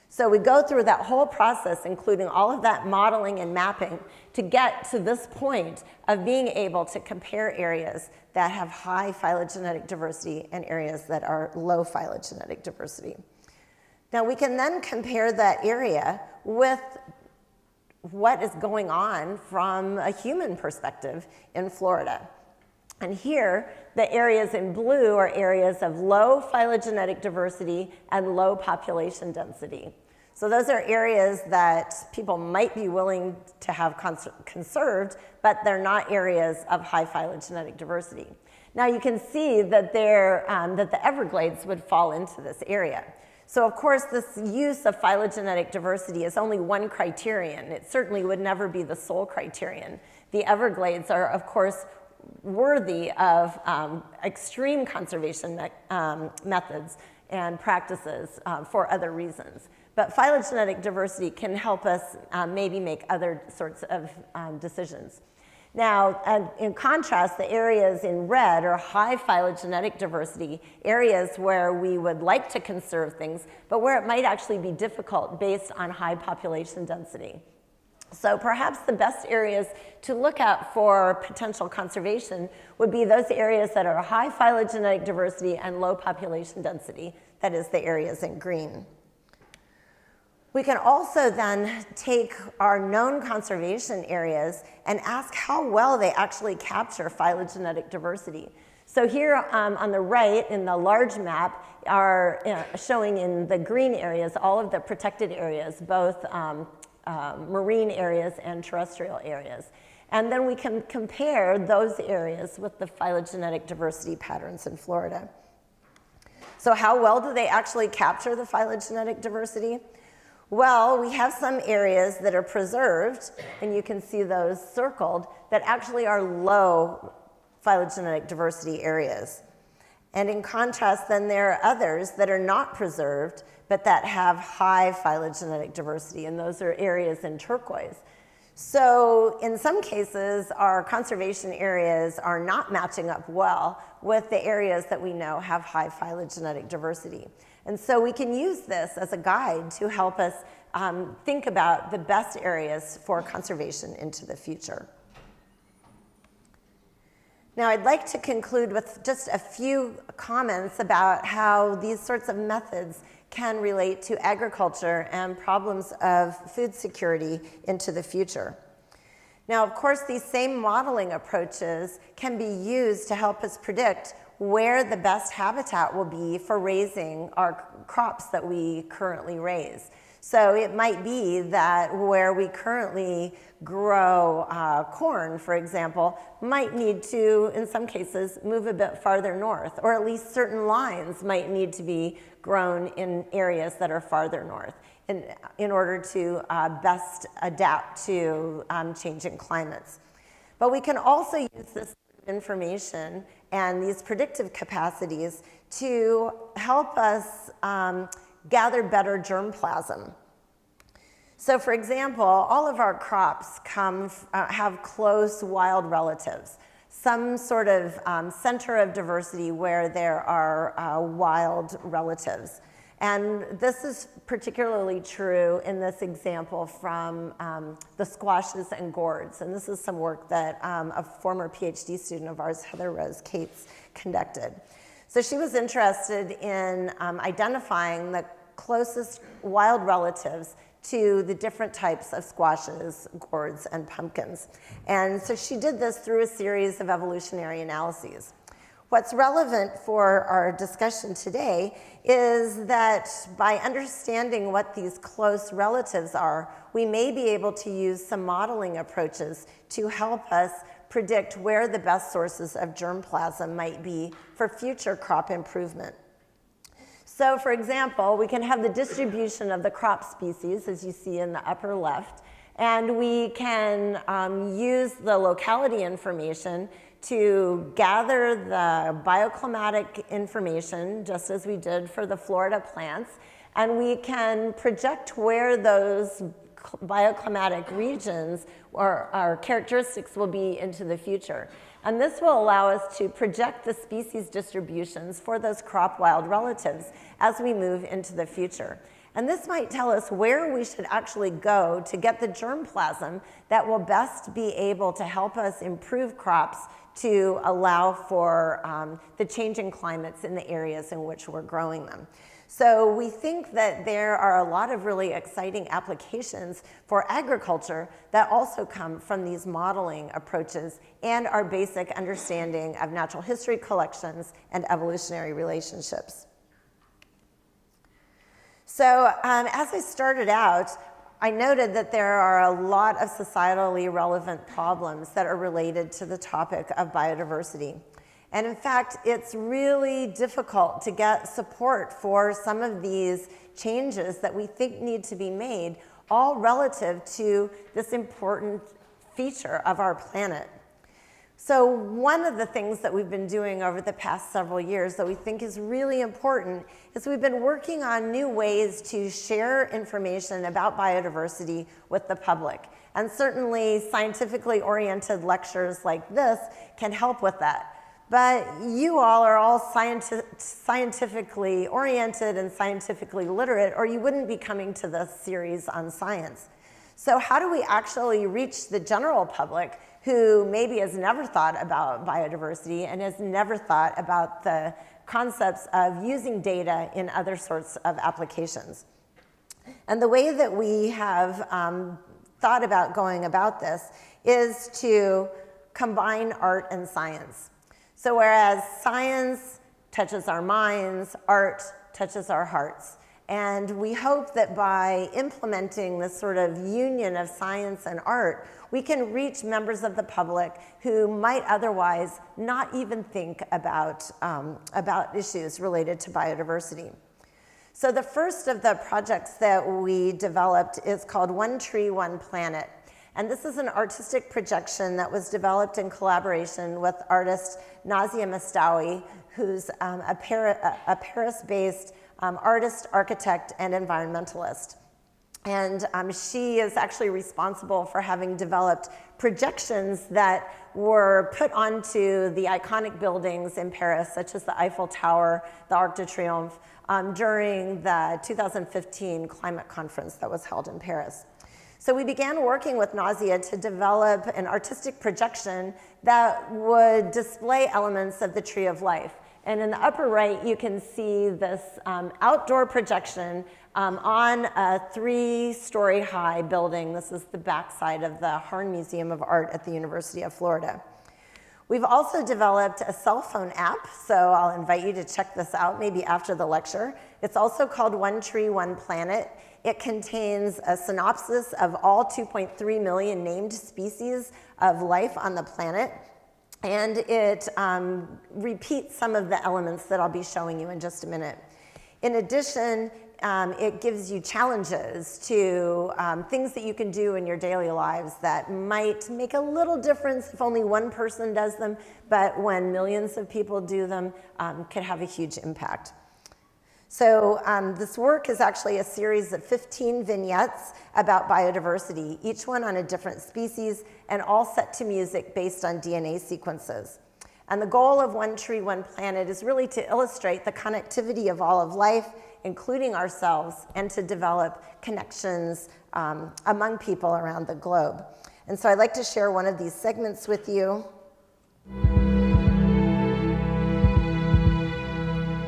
So we go through that whole process, including all of that modeling and mapping, to get to this point of being able to compare areas that have high phylogenetic diversity and areas that are low phylogenetic diversity. Now we can then compare that area with what is going on from a human perspective in Florida. And here, the areas in blue are areas of low phylogenetic diversity and low population density. So those are areas that people might be willing to have conserved, but they're not areas of high phylogenetic diversity. Now you can see that, that the Everglades would fall into this area. So of course, this use of phylogenetic diversity is only one criterion. It certainly would never be the sole criterion. The Everglades are, of course, worthy of extreme conservation methods and practices for other reasons. But phylogenetic diversity can help us maybe make other sorts of decisions. Now, in contrast, the areas in red are high phylogenetic diversity, areas where we would like to conserve things, but where it might actually be difficult based on high population density. So perhaps the best areas to look at for potential conservation would be those areas that are high phylogenetic diversity and low population density, that is the areas in green. We can also then take our known conservation areas and ask how well they actually capture phylogenetic diversity. So here on the right in the large map are showing in the green areas all of the protected areas, both marine areas and terrestrial areas. And then we can compare those areas with the phylogenetic diversity patterns in Florida. So how well do they actually capture the phylogenetic diversity? Well, we have some areas that are preserved, and you can see those circled, that actually are low phylogenetic diversity areas. And in contrast, then there are others that are not preserved, but that have high phylogenetic diversity, and those are areas in turquoise. So in some cases, our conservation areas are not matching up well with the areas that we know have high phylogenetic diversity. And so we can use this as a guide to help us think about the best areas for conservation into the future. Now, I'd like to conclude with just a few comments about how these sorts of methods can relate to agriculture and problems of food security into the future. Now, of course, these same modeling approaches can be used to help us predict where the best habitat will be for raising our crops that we currently raise. So it might be that where we currently grow corn, for example, might need to, in some cases, move a bit farther north, or at least certain lines might need to be grown in areas that are farther north in order to best adapt to changing climates. But we can also use this information and these predictive capacities to help us gather better germplasm. So for example, all of our crops have close wild relatives, some sort of center of diversity where there are wild relatives. And this is particularly true in this example from the squashes and gourds. And this is some work that a former PhD student of ours, Heather Rose Cates, conducted. So she was interested in identifying the closest wild relatives to the different types of squashes, gourds, and pumpkins. And so she did this through a series of evolutionary analyses. What's relevant for our discussion today is that by understanding what these close relatives are, we may be able to use some modeling approaches to help us predict where the best sources of germplasm might be for future crop improvement. So for example, we can have the distribution of the crop species, as you see in the upper left, and we can use the locality information to gather the bioclimatic information, just as we did for the Florida plants, and we can project where those bioclimatic regions or characteristics will be into the future. And this will allow us to project the species distributions for those crop wild relatives as we move into the future. And this might tell us where we should actually go to get the germplasm that will best be able to help us improve crops to allow for the changing climates in the areas in which we're growing them. So we think that there are a lot of really exciting applications for agriculture that also come from these modeling approaches and our basic understanding of natural history collections and evolutionary relationships. So as I started out, I noted that there are a lot of societally relevant problems that are related to the topic of biodiversity. And in fact, it's really difficult to get support for some of these changes that we think need to be made, all relative to this important feature of our planet. So one of the things that we've been doing over the past several years that we think is really important is we've been working on new ways to share information about biodiversity with the public. And certainly scientifically oriented lectures like this can help with that. But you all are all scientifically oriented and scientifically literate, or you wouldn't be coming to this series on science. So how do we actually reach the general public who maybe has never thought about biodiversity and has never thought about the concepts of using data in other sorts of applications? And the way that we have thought about going about this is to combine art and science. So whereas science touches our minds, art touches our hearts. And we hope that by implementing this sort of union of science and art, we can reach members of the public who might otherwise not even think about issues related to biodiversity. So the first of the projects that we developed is called One Tree, One Planet. And this is an artistic projection that was developed in collaboration with artist Nazia Mastawi, who's a Paris-based artist, architect, and environmentalist. And she is actually responsible for having developed projections that were put onto the iconic buildings in Paris, such as the Eiffel Tower, the Arc de Triomphe, during the 2015 climate conference that was held in Paris. So we began working with Nazia to develop an artistic projection that would display elements of the Tree of Life. And in the upper right, you can see this outdoor projection on a 3-story high building. This is the backside of the Harn Museum of Art at the University of Florida. We've also developed a cell phone app, so I'll invite you to check this out maybe after the lecture. It's also called One Tree, One Planet. It contains a synopsis of all 2.3 million named species of life on the planet. And it repeats some of the elements that I'll be showing you in just a minute. In addition, it gives you challenges to things that you can do in your daily lives that might make a little difference if only one person does them, but when millions of people do them, could have a huge impact. So this work is actually a series of 15 vignettes about biodiversity, each one on a different species and all set to music based on DNA sequences. And the goal of One Tree, One Planet is really to illustrate the connectivity of all of life, including ourselves, and to develop connections among people around the globe. And so I'd like to share one of these segments with you.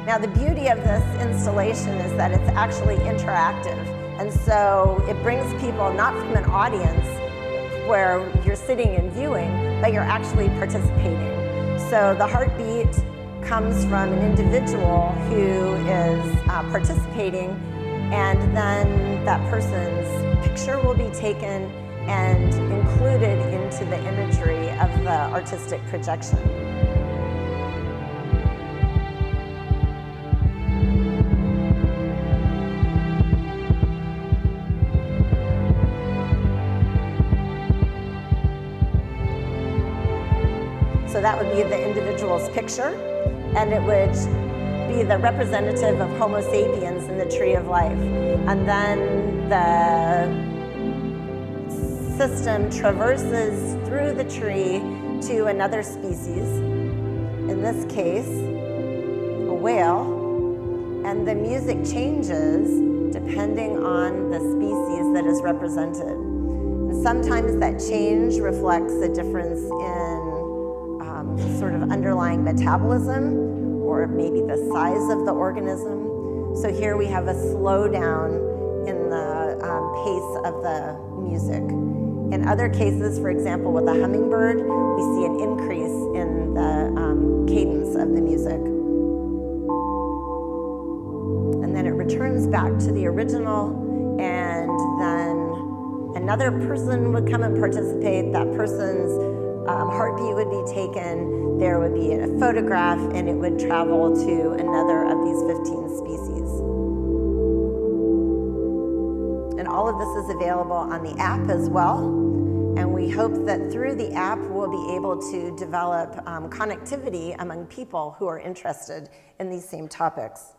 Now, the beauty of this installation is that it's actually interactive. And so it brings people not from an audience where you're sitting and viewing, but you're actually participating. So the heartbeat comes from an individual who is participating, and then that person's picture will be taken and included into the imagery of the artistic projection. So that would be the individual's picture, and it would be the representative of Homo sapiens in the Tree of Life. And then the system traverses through the tree to another species, in this case, a whale, and the music changes depending on the species that is represented. And sometimes that change reflects a difference in sort of underlying metabolism, or maybe the size of the organism. So here we have a slowdown in the pace of the music. In other cases, for example, with a hummingbird, we see an increase in the cadence of the music. And then it returns back to the original, and then another person would come and participate. That person's heartbeat would be taken, there would be a photograph, and it would travel to another of these 15 species. And all of this is available on the app as well, and we hope that through the app we'll be able to develop connectivity among people who are interested in these same topics.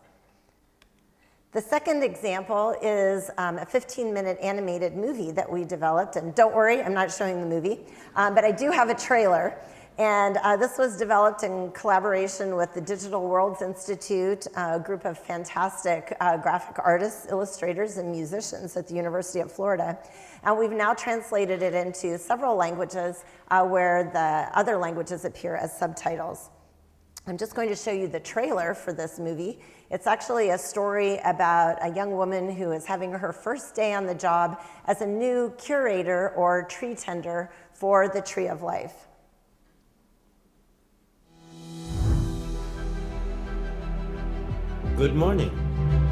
The second example is a 15-minute animated movie that we developed. And don't worry, I'm not showing the movie, but I do have a trailer. And this was developed in collaboration with the Digital Worlds Institute, a group of fantastic graphic artists, illustrators, and musicians at the University of Florida. And we've now translated it into several languages where the other languages appear as subtitles. I'm just going to show you the trailer for this movie. It's actually a story about a young woman who is having her first day on the job as a new curator or tree tender for the Tree of Life. Good morning.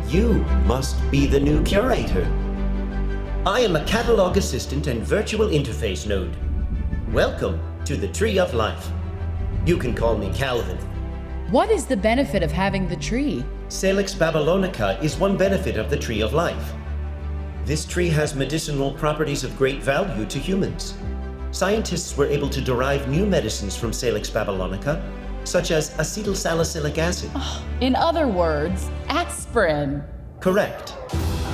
You must be the new curator. I am a catalog assistant and virtual interface node. Welcome to the Tree of Life. You can call me Calvin. What is the benefit of having the tree? Salix babylonica is one benefit of the Tree of Life. This tree has medicinal properties of great value to humans. Scientists were able to derive new medicines from Salix babylonica, such as acetylsalicylic acid. In other words, aspirin. Correct.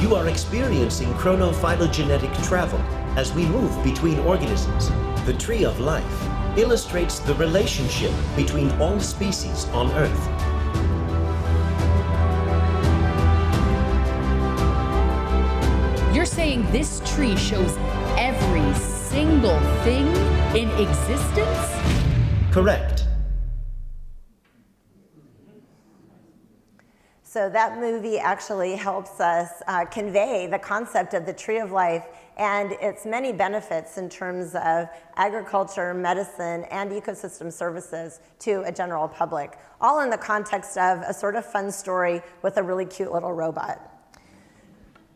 You are experiencing chronophylogenetic travel as we move between organisms. The Tree of Life illustrates the relationship between all species on Earth. You're saying this tree shows every single thing in existence? Correct. So that movie actually helps us convey the concept of the Tree of Life and its many benefits in terms of agriculture, medicine, and ecosystem services to a general public, all in the context of a sort of fun story with a really cute little robot.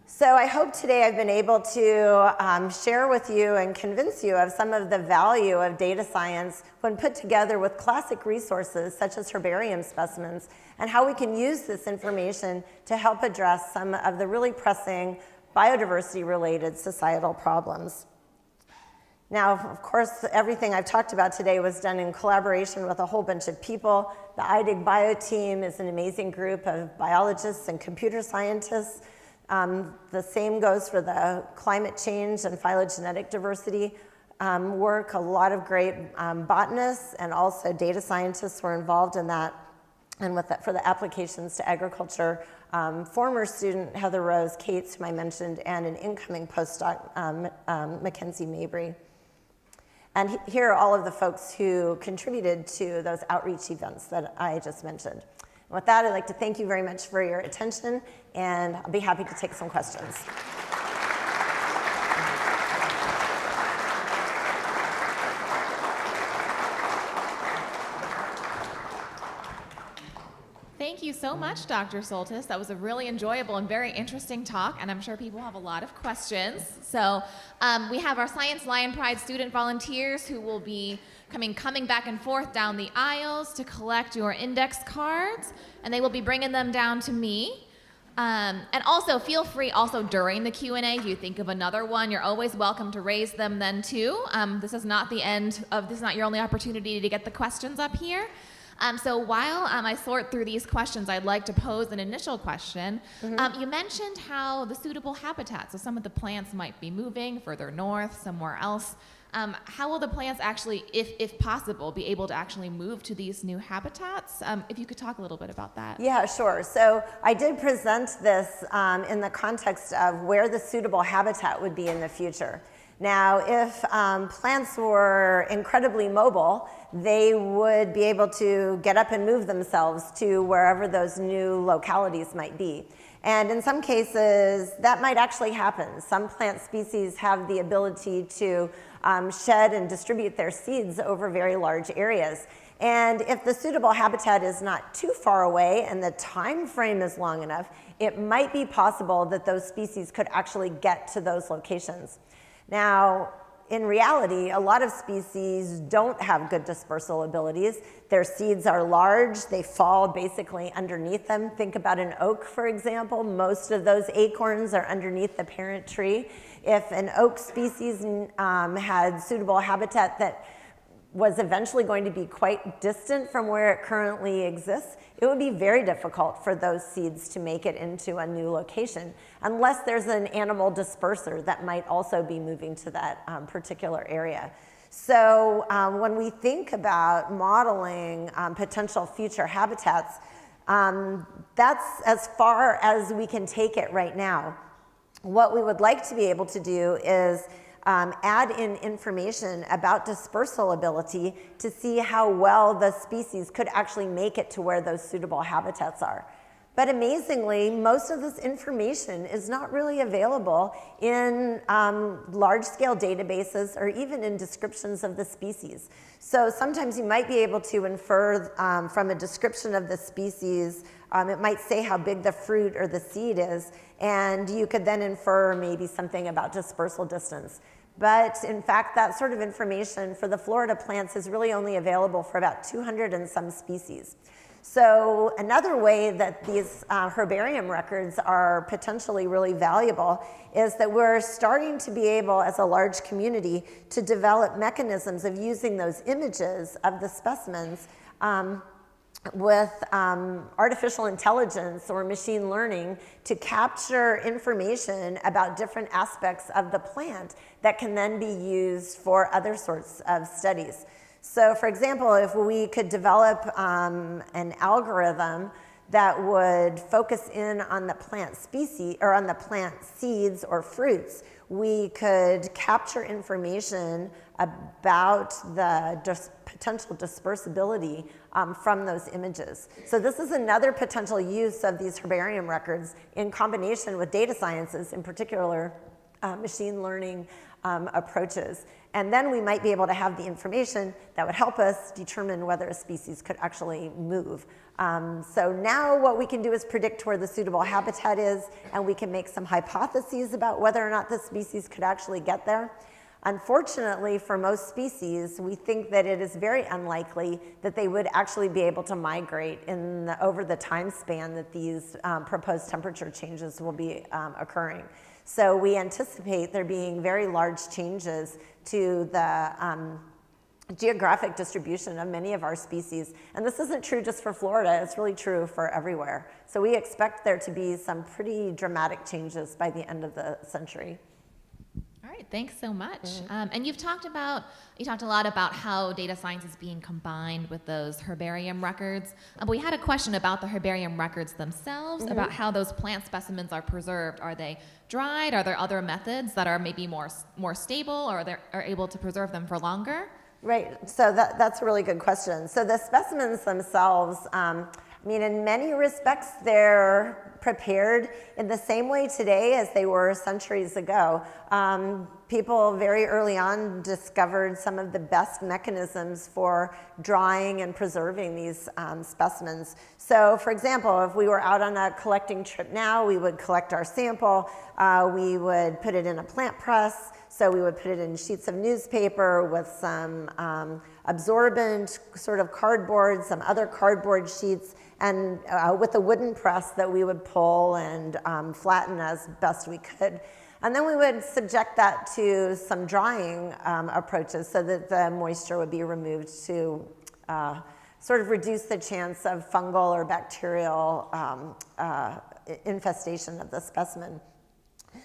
So I hope today I've been able to share with you and convince you of some of the value of data science when put together with classic resources such as herbarium specimens, and how we can use this information to help address some of the really pressing biodiversity-related societal problems. Now, of course, everything I've talked about today was done in collaboration with a whole bunch of people. The IDIG Bio team is an amazing group of biologists and computer scientists. The same goes for the climate change and phylogenetic diversity work. A lot of great botanists and also data scientists were involved in that. And with that, for the applications to agriculture, former student Heather Rose Cates, whom I mentioned, and an incoming postdoc, Mackenzie Mabry. And here are all of the folks who contributed to those outreach events that I just mentioned. And with that, I'd like to thank you very much for your attention, and I'll be happy to take some questions. Thank you so much, Dr. Soltis. That was a really enjoyable and very interesting talk, and I'm sure people have a lot of questions. So we have our Science Lion Pride student volunteers who will be coming back and forth down the aisles to collect your index cards, and they will be bringing them down to me. And also feel free also during the Q&A, if you think of another one, you're always welcome to raise them then too. This is not the end of, this is not your only opportunity to get the questions up here. So while I sort through these questions, I'd like to pose an initial question. You mentioned how the suitable habitats, so some of the plants might be moving further north, somewhere else. How will the plants actually, if possible, be able to actually move to these new habitats? If you could talk a little bit about that. Yeah, sure. So I did present this in the context of where the suitable habitat would be in the future. Now, if plants were incredibly mobile, they would be able to get up and move themselves to wherever those new localities might be. And in some cases, that might actually happen. Some plant species have the ability to shed and distribute their seeds over very large areas. And if the suitable habitat is not too far away and the time frame is long enough, it might be possible that those species could actually get to those locations. Now, in reality, a lot of species don't have good dispersal abilities. Their seeds are large. They fall basically underneath them. Think about an oak, for example. Most of those acorns are underneath the parent tree. If an oak species had suitable habitat that was eventually going to be quite distant from where it currently exists, it would be very difficult for those seeds to make it into a new location, unless there's an animal disperser that might also be moving to that particular area. So when we think about modeling potential future habitats, that's as far as we can take it right now. What we would like to be able to do is add in information about dispersal ability to see how well the species could actually make it to where those suitable habitats are. But amazingly, most of this information is not really available in large-scale databases or even in descriptions of the species. So sometimes you might be able to infer from a description of the species, it might say how big the fruit or the seed is, and you could then infer maybe something about dispersal distance. But in fact, that sort of information for the Florida plants is really only available for about 200 and some species. So another way that these herbarium records are potentially really valuable is that we're starting to be able, as a large community, to develop mechanisms of using those images of the specimens with artificial intelligence or machine learning to capture information about different aspects of the plant that can then be used for other sorts of studies. So for example, if we could develop an algorithm that would focus in on the plant species or on the plant seeds or fruits, we could capture information about the potential dispersibility from those images. So this is another potential use of these herbarium records in combination with data sciences, in particular machine learning approaches. And then we might be able to have the information that would help us determine whether a species could actually move. So now what we can do is predict where the suitable habitat is, and we can make some hypotheses about whether or not the species could actually get there. Unfortunately, for most species, we think that it is very unlikely that they would actually be able to migrate over the time span that these proposed temperature changes will be occurring. So we anticipate there being very large changes to the geographic distribution of many of our species. And this isn't true just for Florida, it's really true for everywhere. So we expect there to be some pretty dramatic changes by the end of the century. All right, thanks so much. And you talked a lot about how data science is being combined with those herbarium records. But we had a question about the herbarium records themselves, about how those plant specimens are preserved. Are they dried? Are there other methods that are maybe more stable, or are able to preserve them for longer? Right, so that's a really good question. So the specimens themselves, I mean, in many respects, they're prepared in the same way today as they were centuries ago. People very early on discovered some of the best mechanisms for drying and preserving these specimens. So for example, if we were out on a collecting trip now, we would collect our sample, we would put it in a plant press, so we would put it in sheets of newspaper with some absorbent sort of cardboard, some other cardboard sheets, and with a wooden press that we would pull and flatten as best we could. And then we would subject that to some drying approaches so that the moisture would be removed to sort of reduce the chance of fungal or bacterial infestation of the specimen.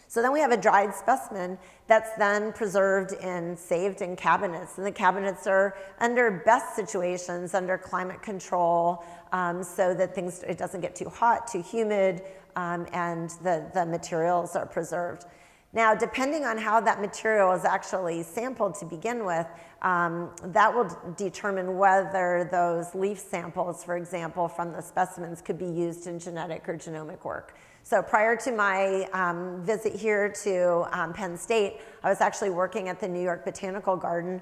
So then we have a dried specimen that's then preserved and saved in cabinets. And the cabinets are under best situations, under climate control, so that it doesn't get too hot, too humid, and the materials are preserved. Now, depending on how that material is actually sampled to begin with, that will determine whether those leaf samples, for example, from the specimens could be used in genetic or genomic work. So prior to my visit here to Penn State, I was actually working at the New York Botanical Garden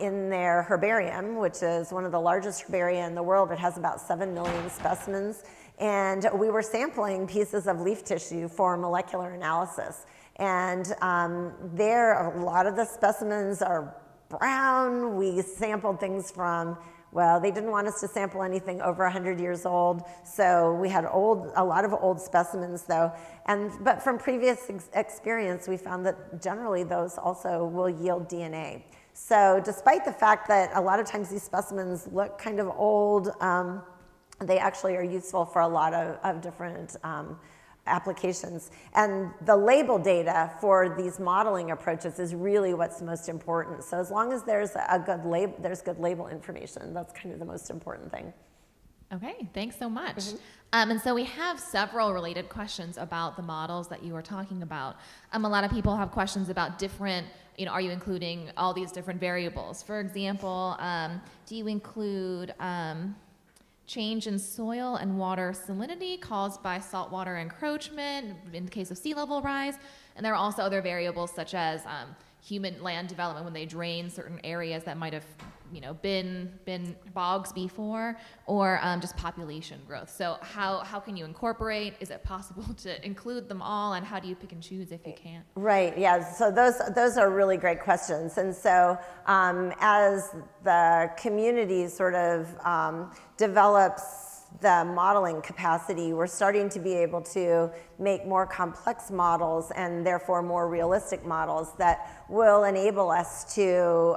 in their herbarium, which is one of the largest herbaria in the world. It has about 7 million specimens. And we were sampling pieces of leaf tissue for molecular analysis. And there, a lot of the specimens are brown. We sampled things from, well, they didn't want us to sample anything over 100 years old, so we had a lot of old specimens though. But from previous experience, we found that generally those also will yield DNA. So despite the fact that a lot of times these specimens look kind of old, they actually are useful for a lot of different applications. And the label data for these modeling approaches is really what's most important. So as long as there's good label information, that's kind of the most important thing. Okay, thanks so much. And so we have several related questions about the models that you were talking about. A lot of people have questions about different, are you including all these different variables? For example, do you include change in soil and water salinity caused by saltwater encroachment in the case of sea level rise? And there are also other variables such as human land development when they drain certain areas that might have been bogs before, or just population growth. So how can you incorporate? Is it possible to include them all, and how do you pick and choose if you can't? Right, yeah, so those are really great questions. And so as the community sort of develops the modeling capacity, we're starting to be able to make more complex models and therefore more realistic models that will enable us to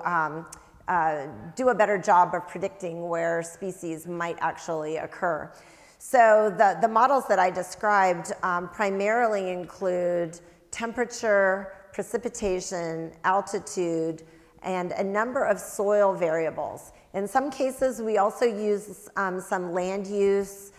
do a better job of predicting where species might actually occur. So the models that I described primarily include temperature, precipitation, altitude, and a number of soil variables. In some cases, we also use some land use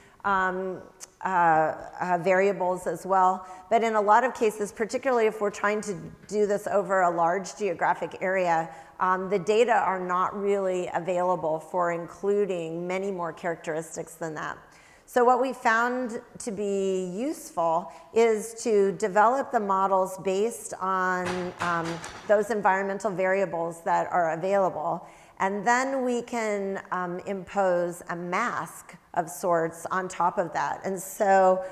variables as well. But in a lot of cases, particularly if we're trying to do this over a large geographic area, the data are not really available for including many more characteristics than that. So what we found to be useful is to develop the models based on those environmental variables that are available. And then we can impose a mask of sorts on top of that. And so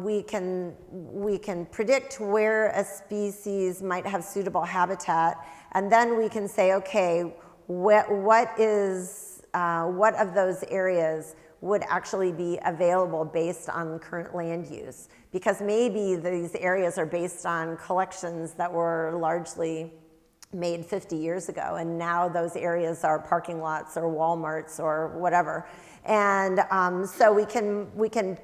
we can predict where a species might have suitable habitat, and then we can say, okay, what of those areas would actually be available based on current land use? Because maybe these areas are based on collections that were largely made 50 years ago, and now those areas are parking lots or Walmarts or whatever. And so we can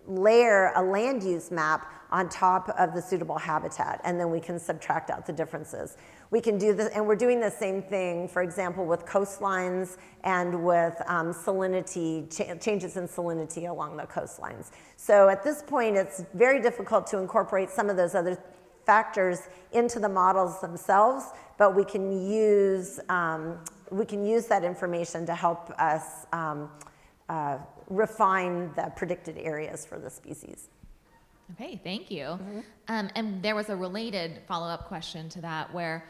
layer a land use map on top of the suitable habitat, and then we can subtract out the differences. We can do this, and we're doing the same thing, for example, with coastlines and with salinity, changes in salinity along the coastlines. So at this point, it's very difficult to incorporate some of those other factors into the models themselves, but we can use that information to help us refine the predicted areas for the species. Okay, thank you. And there was a related follow-up question to that where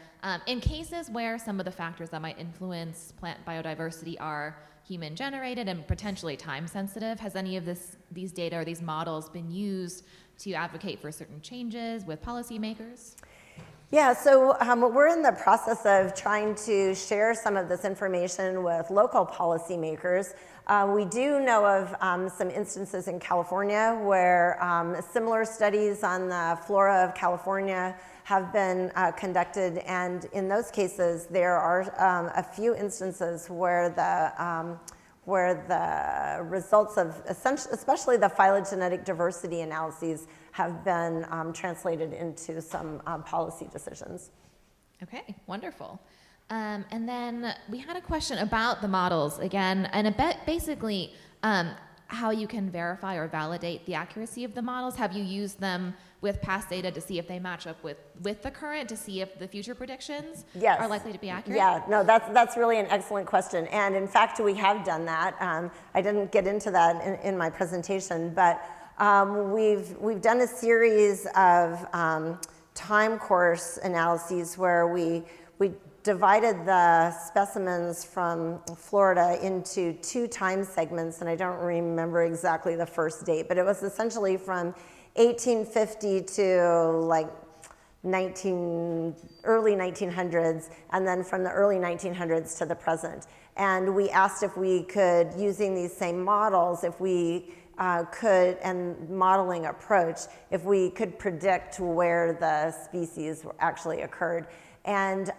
in cases where some of the factors that might influence plant biodiversity are human generated and potentially time sensitive, has any of these data or these models been used to advocate for certain changes with policymakers? Yeah, so we're in the process of trying to share some of this information with local policymakers. We do know of some instances in California where similar studies on the flora of California have been conducted, and in those cases there are a few instances where the results of especially the phylogenetic diversity analyses have been translated into some policy decisions. Okay, wonderful. And then we had a question about the models again, and basically how you can verify or validate the accuracy of the models. Have you used them with past data to see if they match up with the current, to see if the future predictions are likely to be accurate? Yeah, no, that's really an excellent question. And in fact, we have done that. I didn't get into that in my presentation, but we've done a series of time course analyses where we divided the specimens from Florida into 2 time segments, and I don't remember exactly the first date, but it was essentially from 1850 to like early 1900s, and then from the early 1900s to the present. And we asked if we could, using these same models, if we could, and modeling approach, if we could predict where the species actually occurred. And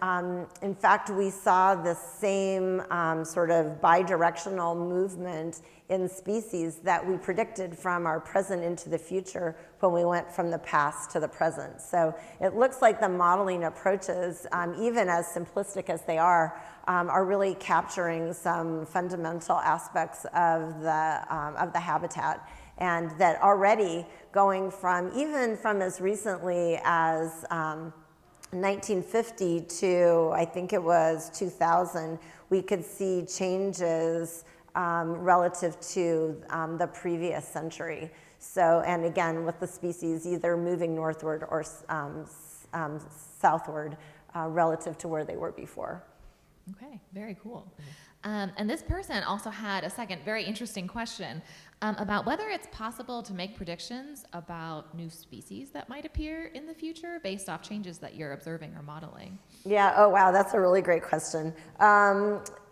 in fact, we saw the same sort of bidirectional movement in species that we predicted from our present into the future when we went from the past to the present. So it looks like the modeling approaches, even as simplistic as they are really capturing some fundamental aspects of the habitat. And that already going from, even from as recently as 1950 to, I think it was 2000, we could see changes relative to the previous century. So, and again, with the species either moving northward or southward relative to where they were before. Okay, very cool. And this person also had a second very interesting question about whether it's possible to make predictions about new species that might appear in the future based off changes that you're observing or modeling. Yeah, oh wow, that's a really great question.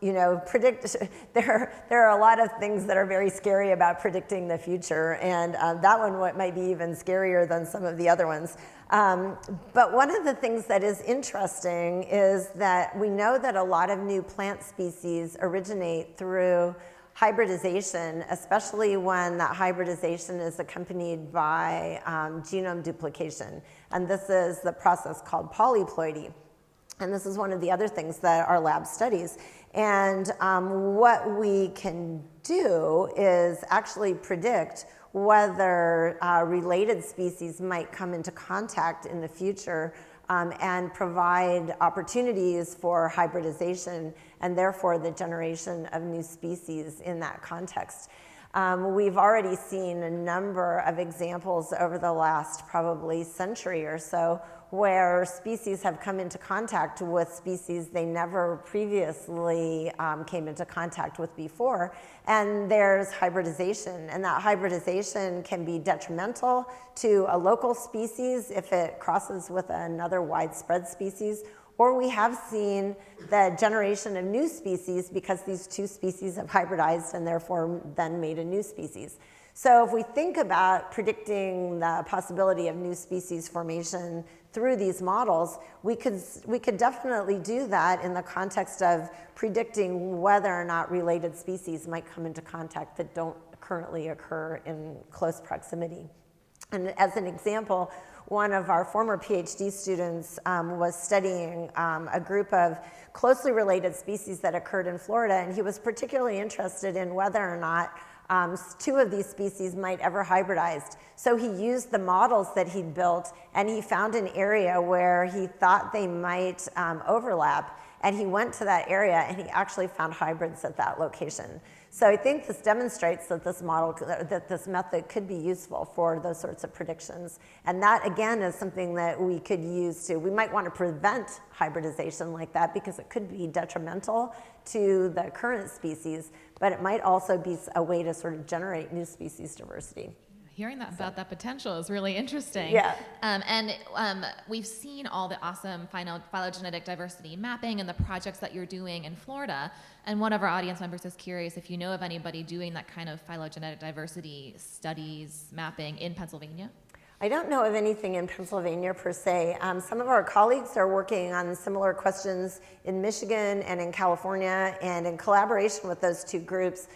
You know, there are a lot of things that are very scary about predicting the future, and that one might be even scarier than some of the other ones. But one of the things that is interesting is that we know that a lot of new plant species originate through hybridization, especially when that hybridization is accompanied by genome duplication. And this is the process called polyploidy. And this is one of the other things that our lab studies. And what we can do is actually predict whether related species might come into contact in the future and provide opportunities for hybridization and therefore the generation of new species in that context. We've already seen a number of examples over the last probably century or so where species have come into contact with species they never previously came into contact with before, and there's hybridization, and that hybridization can be detrimental to a local species if it crosses with another widespread species, or we have seen the generation of new species because these two species have hybridized and therefore then made a new species. So if we think about predicting the possibility of new species formation through these models, we could definitely do that in the context of predicting whether or not related species might come into contact that don't currently occur in close proximity. And as an example, one of our former PhD students was studying a group of closely related species that occurred in Florida, and he was particularly interested in whether or not two of these species might ever hybridize. So he used the models that he'd built, and he found an area where he thought they might overlap, and he went to that area and he actually found hybrids at that location. So I think this demonstrates that this method could be useful for those sorts of predictions. And that, again, is something that we could use we might want to prevent hybridization like that because it could be detrimental to the current species, but it might also be a way to sort of generate new species diversity. Hearing about that potential is really interesting. Yeah. We've seen all the awesome phylogenetic diversity mapping and the projects that you're doing in Florida. And one of our audience members is curious if you know of anybody doing that kind of phylogenetic diversity studies mapping in Pennsylvania. I don't know of anything in Pennsylvania per se. Some of our colleagues are working on similar questions in Michigan and in California, and in collaboration with those two groups,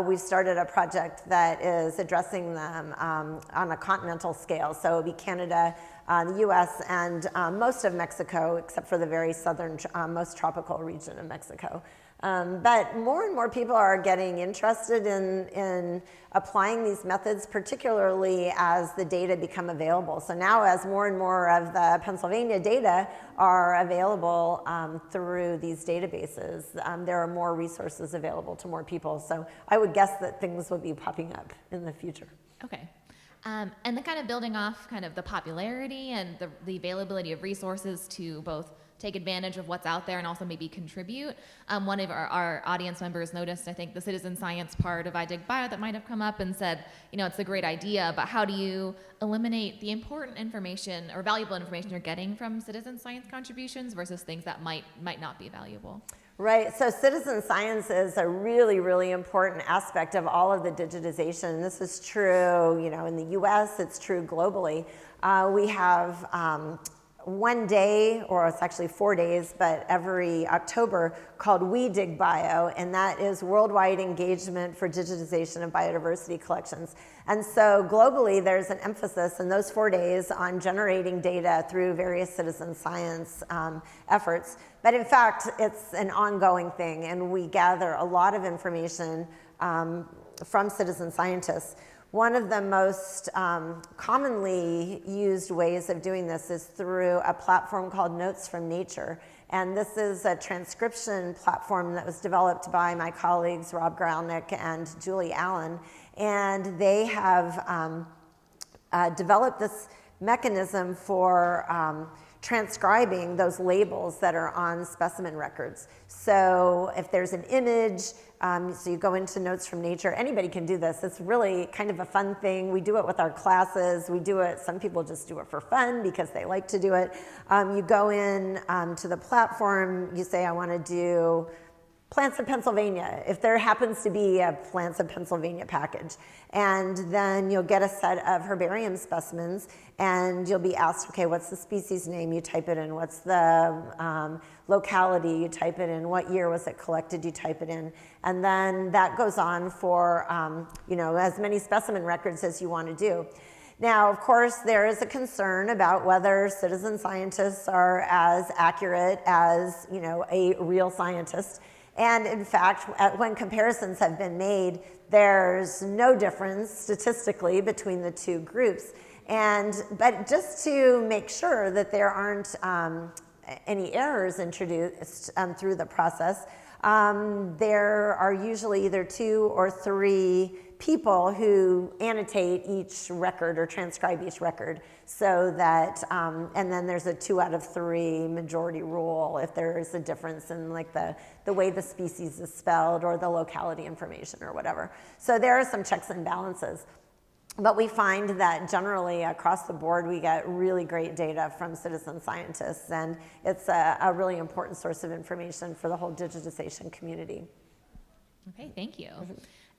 we've started a project that is addressing them on a continental scale. So it would be Canada, the US, and most of Mexico, except for the very southern, most tropical region of Mexico. But more and more people are getting interested in applying these methods, particularly as the data become available. So now as more and more of the Pennsylvania data are available through these databases, there are more resources available to more people. So I would guess that things will be popping up in the future. Okay. And then kind of building off kind of the popularity and the availability of resources to both take advantage of what's out there and also maybe contribute. One of our audience members noticed, I think, the citizen science part of iDigBio that might have come up and said, you know, it's a great idea, but how do you eliminate the important information or valuable information you're getting from citizen science contributions versus things that might not be valuable? Right, so citizen science is a really, really important aspect of all of the digitization. This is true, you know, in the US, it's true globally. We have one day, or it's actually 4 days, but every October, called We Dig Bio, and that is worldwide engagement for digitization of biodiversity collections. And so globally, there's an emphasis in those 4 days on generating data through various citizen science efforts. But in fact, it's an ongoing thing, and we gather a lot of information from citizen scientists. One of the most commonly used ways of doing this is through a platform called Notes from Nature. And this is a transcription platform that was developed by my colleagues Rob Gralnick and Julie Allen. And they have developed this mechanism for transcribing those labels that are on specimen records. So if there's an image, so you go into Notes from Nature, anybody can do this. It's really kind of a fun thing. We do it with our classes. We do it, some people just do it for fun because they like to do it. You go in to the platform, you say, I want to do Plants of Pennsylvania, if there happens to be a Plants of Pennsylvania package. And then you'll get a set of herbarium specimens, and you'll be asked, okay, what's the species name? You type it in. What's the locality? You type it in. What year was it collected? You type it in. And then that goes on for as many specimen records as you want to do. Now, of course, there is a concern about whether citizen scientists are as accurate as a real scientist. And in fact, when comparisons have been made, there's no difference statistically between the two groups. But just to make sure that there aren't any errors introduced through the process, there are usually either 2 or 3 people who annotate each record or transcribe each record, so that, and then there's a 2 out of 3 majority rule if there is a difference in like the way the species is spelled or the locality information or whatever. So there are some checks and balances. But we find that generally across the board, we get really great data from citizen scientists, and it's a really important source of information for the whole digitization community. Okay, thank you.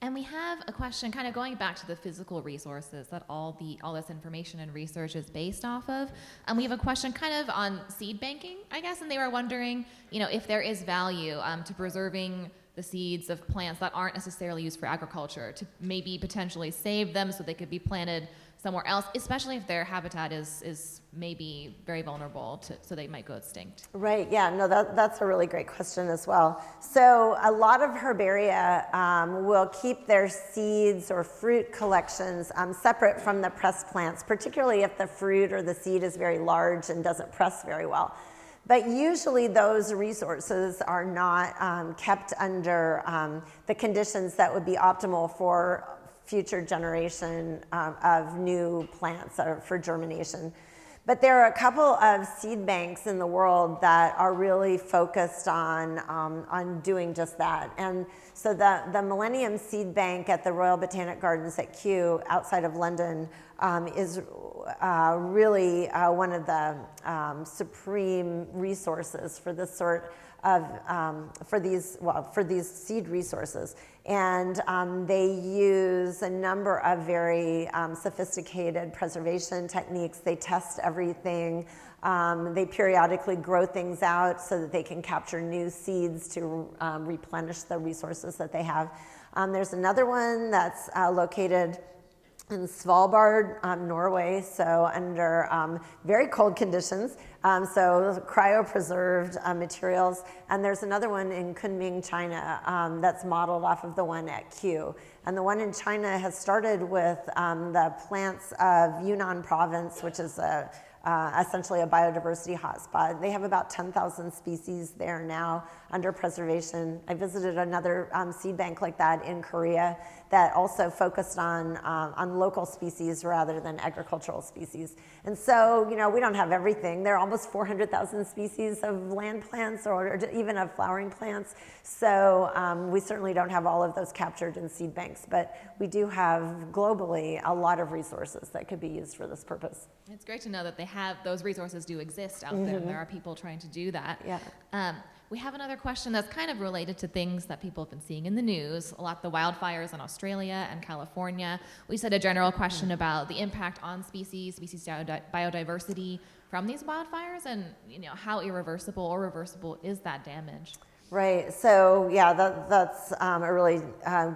And we have a question kind of going back to the physical resources that all this information and research is based off of. And we have a question kind of on seed banking, I guess, and they were wondering, if there is value to preserving the seeds of plants that aren't necessarily used for agriculture, to maybe potentially save them so they could be planted somewhere else, especially if their habitat is maybe very vulnerable so they might go extinct. Right, yeah, no, that's a really great question as well. So a lot of herbaria will keep their seeds or fruit collections separate from the pressed plants, particularly if the fruit or the seed is very large and doesn't press very well. But usually those resources are not kept under the conditions that would be optimal for future generation of new plants for germination. But there are a couple of seed banks in the world that are really focused on doing just that. And so the Millennium Seed Bank at the Royal Botanic Gardens at Kew outside of London is really one of the supreme resources for this sort of, for these seed resources. And they use a number of very sophisticated preservation techniques. They test everything. They periodically grow things out so that they can capture new seeds to replenish the resources that they have. There's another one that's located in Svalbard, Norway, so under very cold conditions, so cryopreserved materials. And there's another one in Kunming, China, that's modeled off of the one at Kew. And the one in China has started with the plants of Yunnan province, which is essentially a biodiversity hotspot. They have about 10,000 species there now under preservation. I visited another seed bank like that in Korea that also focused on local species rather than agricultural species. And so, we don't have everything. There are almost 400,000 species of land plants or even of flowering plants. So we certainly don't have all of those captured in seed banks, but we do have globally a lot of resources that could be used for this purpose. It's great to know that those resources do exist out there, and there are people trying to do that. Yeah. We have another question that's kind of related to things that people have been seeing in the news, a lot of the wildfires in Australia and California. We said a general question about the impact on species biodiversity from these wildfires, and how irreversible or reversible is that damage? Right. So yeah, that's a really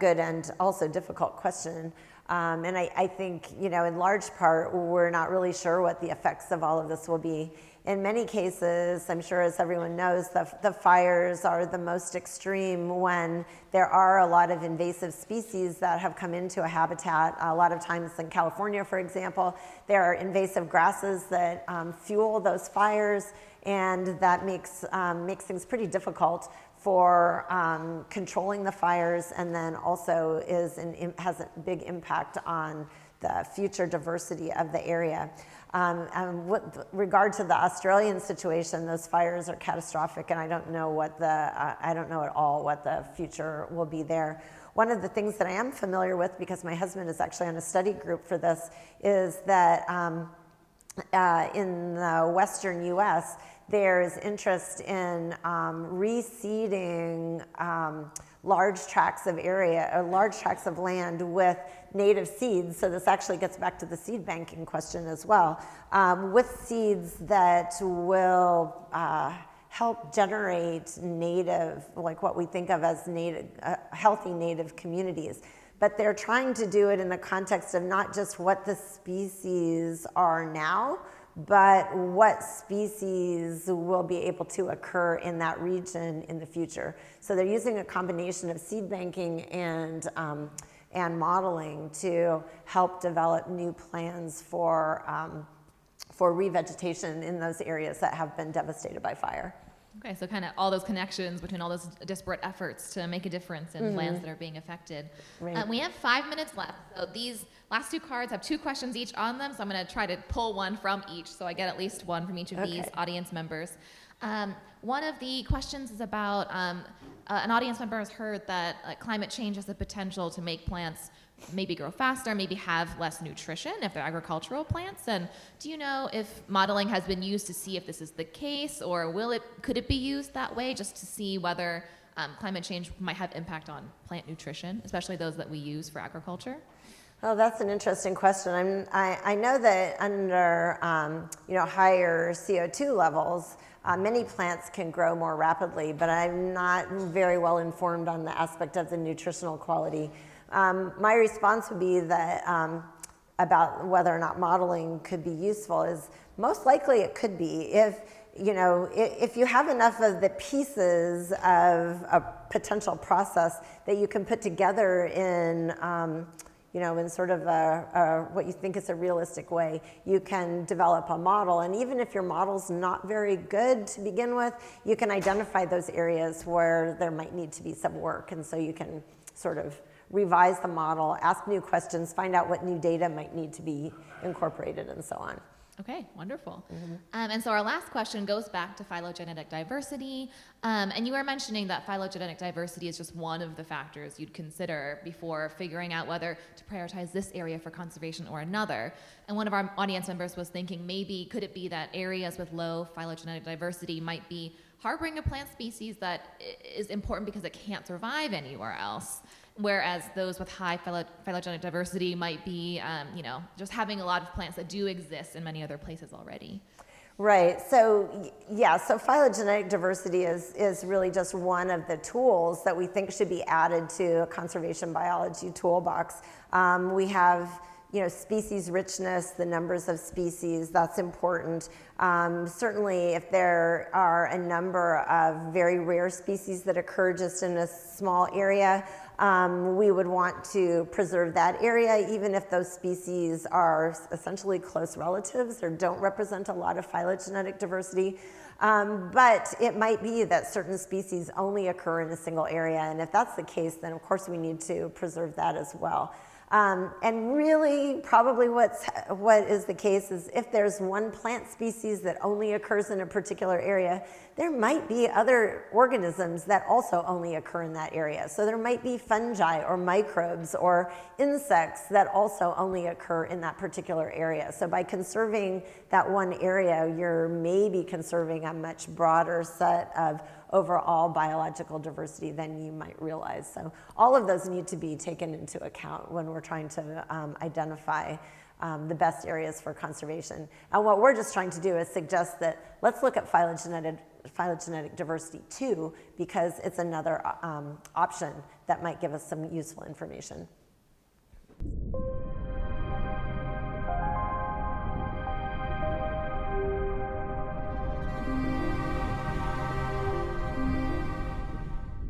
good and also difficult question. And I think, in large part, we're not really sure what the effects of all of this will be. In many cases, I'm sure as everyone knows, the fires are the most extreme when there are a lot of invasive species that have come into a habitat. A lot of times in California, for example, there are invasive grasses that fuel those fires, and that makes things pretty difficult for controlling the fires, and then also has a big impact on the future diversity of the area. And with regard to the Australian situation, those fires are catastrophic, and I don't know at all what the future will be there. One of the things that I am familiar with, because my husband is actually on a study group for this, is that in the western U.S., there's interest in reseeding large tracts of area or large tracts of land with native seeds. So this actually gets back to the seed banking question as well, with seeds that will help generate native, like what we think of as native, healthy native communities. But they're trying to do it in the context of not just what the species are now, but what species will be able to occur in that region in the future. So they're using a combination of seed banking and modeling to help develop new plans for revegetation in those areas that have been devastated by fire. Okay, so kind of all those connections between all those disparate efforts to make a difference in lands that are being affected. Right. We have 5 minutes left. So these last two cards have 2 questions each on them. So I'm going to try to pull one from each, so I get at least one from each of these audience members. One of the questions is about an audience member has heard that climate change has the potential to make plants maybe grow faster, maybe have less nutrition if they're agricultural plants. And do you know if modeling has been used to see if this is the case, or could it be used that way just to see whether climate change might have impact on plant nutrition, especially those that we use for agriculture? Oh, that's an interesting question. I know that under higher CO2 levels, many plants can grow more rapidly, but I'm not very well informed on the aspect of the nutritional quality. My response would be that about whether or not modeling could be useful is most likely it could be. If you have enough of the pieces of a potential process that you can put together in sort of what you think is a realistic way, you can develop a model. And even if your model's not very good to begin with, you can identify those areas where there might need to be some work. And so you can sort of revise the model, ask new questions, find out what new data might need to be incorporated, and so on. Okay, wonderful. And so our last question goes back to phylogenetic diversity. And you were mentioning that phylogenetic diversity is just one of the factors you'd consider before figuring out whether to prioritize this area for conservation or another. And one of our audience members was thinking maybe could it be that areas with low phylogenetic diversity might be harboring a plant species that is important because it can't survive anywhere else, whereas those with high phylogenetic diversity might be, just having a lot of plants that do exist in many other places already. Right. So phylogenetic diversity is really just one of the tools that we think should be added to a conservation biology toolbox. We have species richness, the numbers of species, that's important. Certainly if there are a number of very rare species that occur just in a small area, we would want to preserve that area, even if those species are essentially close relatives or don't represent a lot of phylogenetic diversity. But it might be that certain species only occur in a single area, and if that's the case, then of course we need to preserve that as well. And really, probably what is the case is if there's one plant species that only occurs in a particular area, there might be other organisms that also only occur in that area. So there might be fungi or microbes or insects that also only occur in that particular area. So by conserving that one area, you're maybe conserving a much broader set of overall biological diversity than you might realize. So all of those need to be taken into account when we're trying to identify the best areas for conservation. And what we're just trying to do is suggest that let's look at phylogenetic diversity too, because it's another option that might give us some useful information.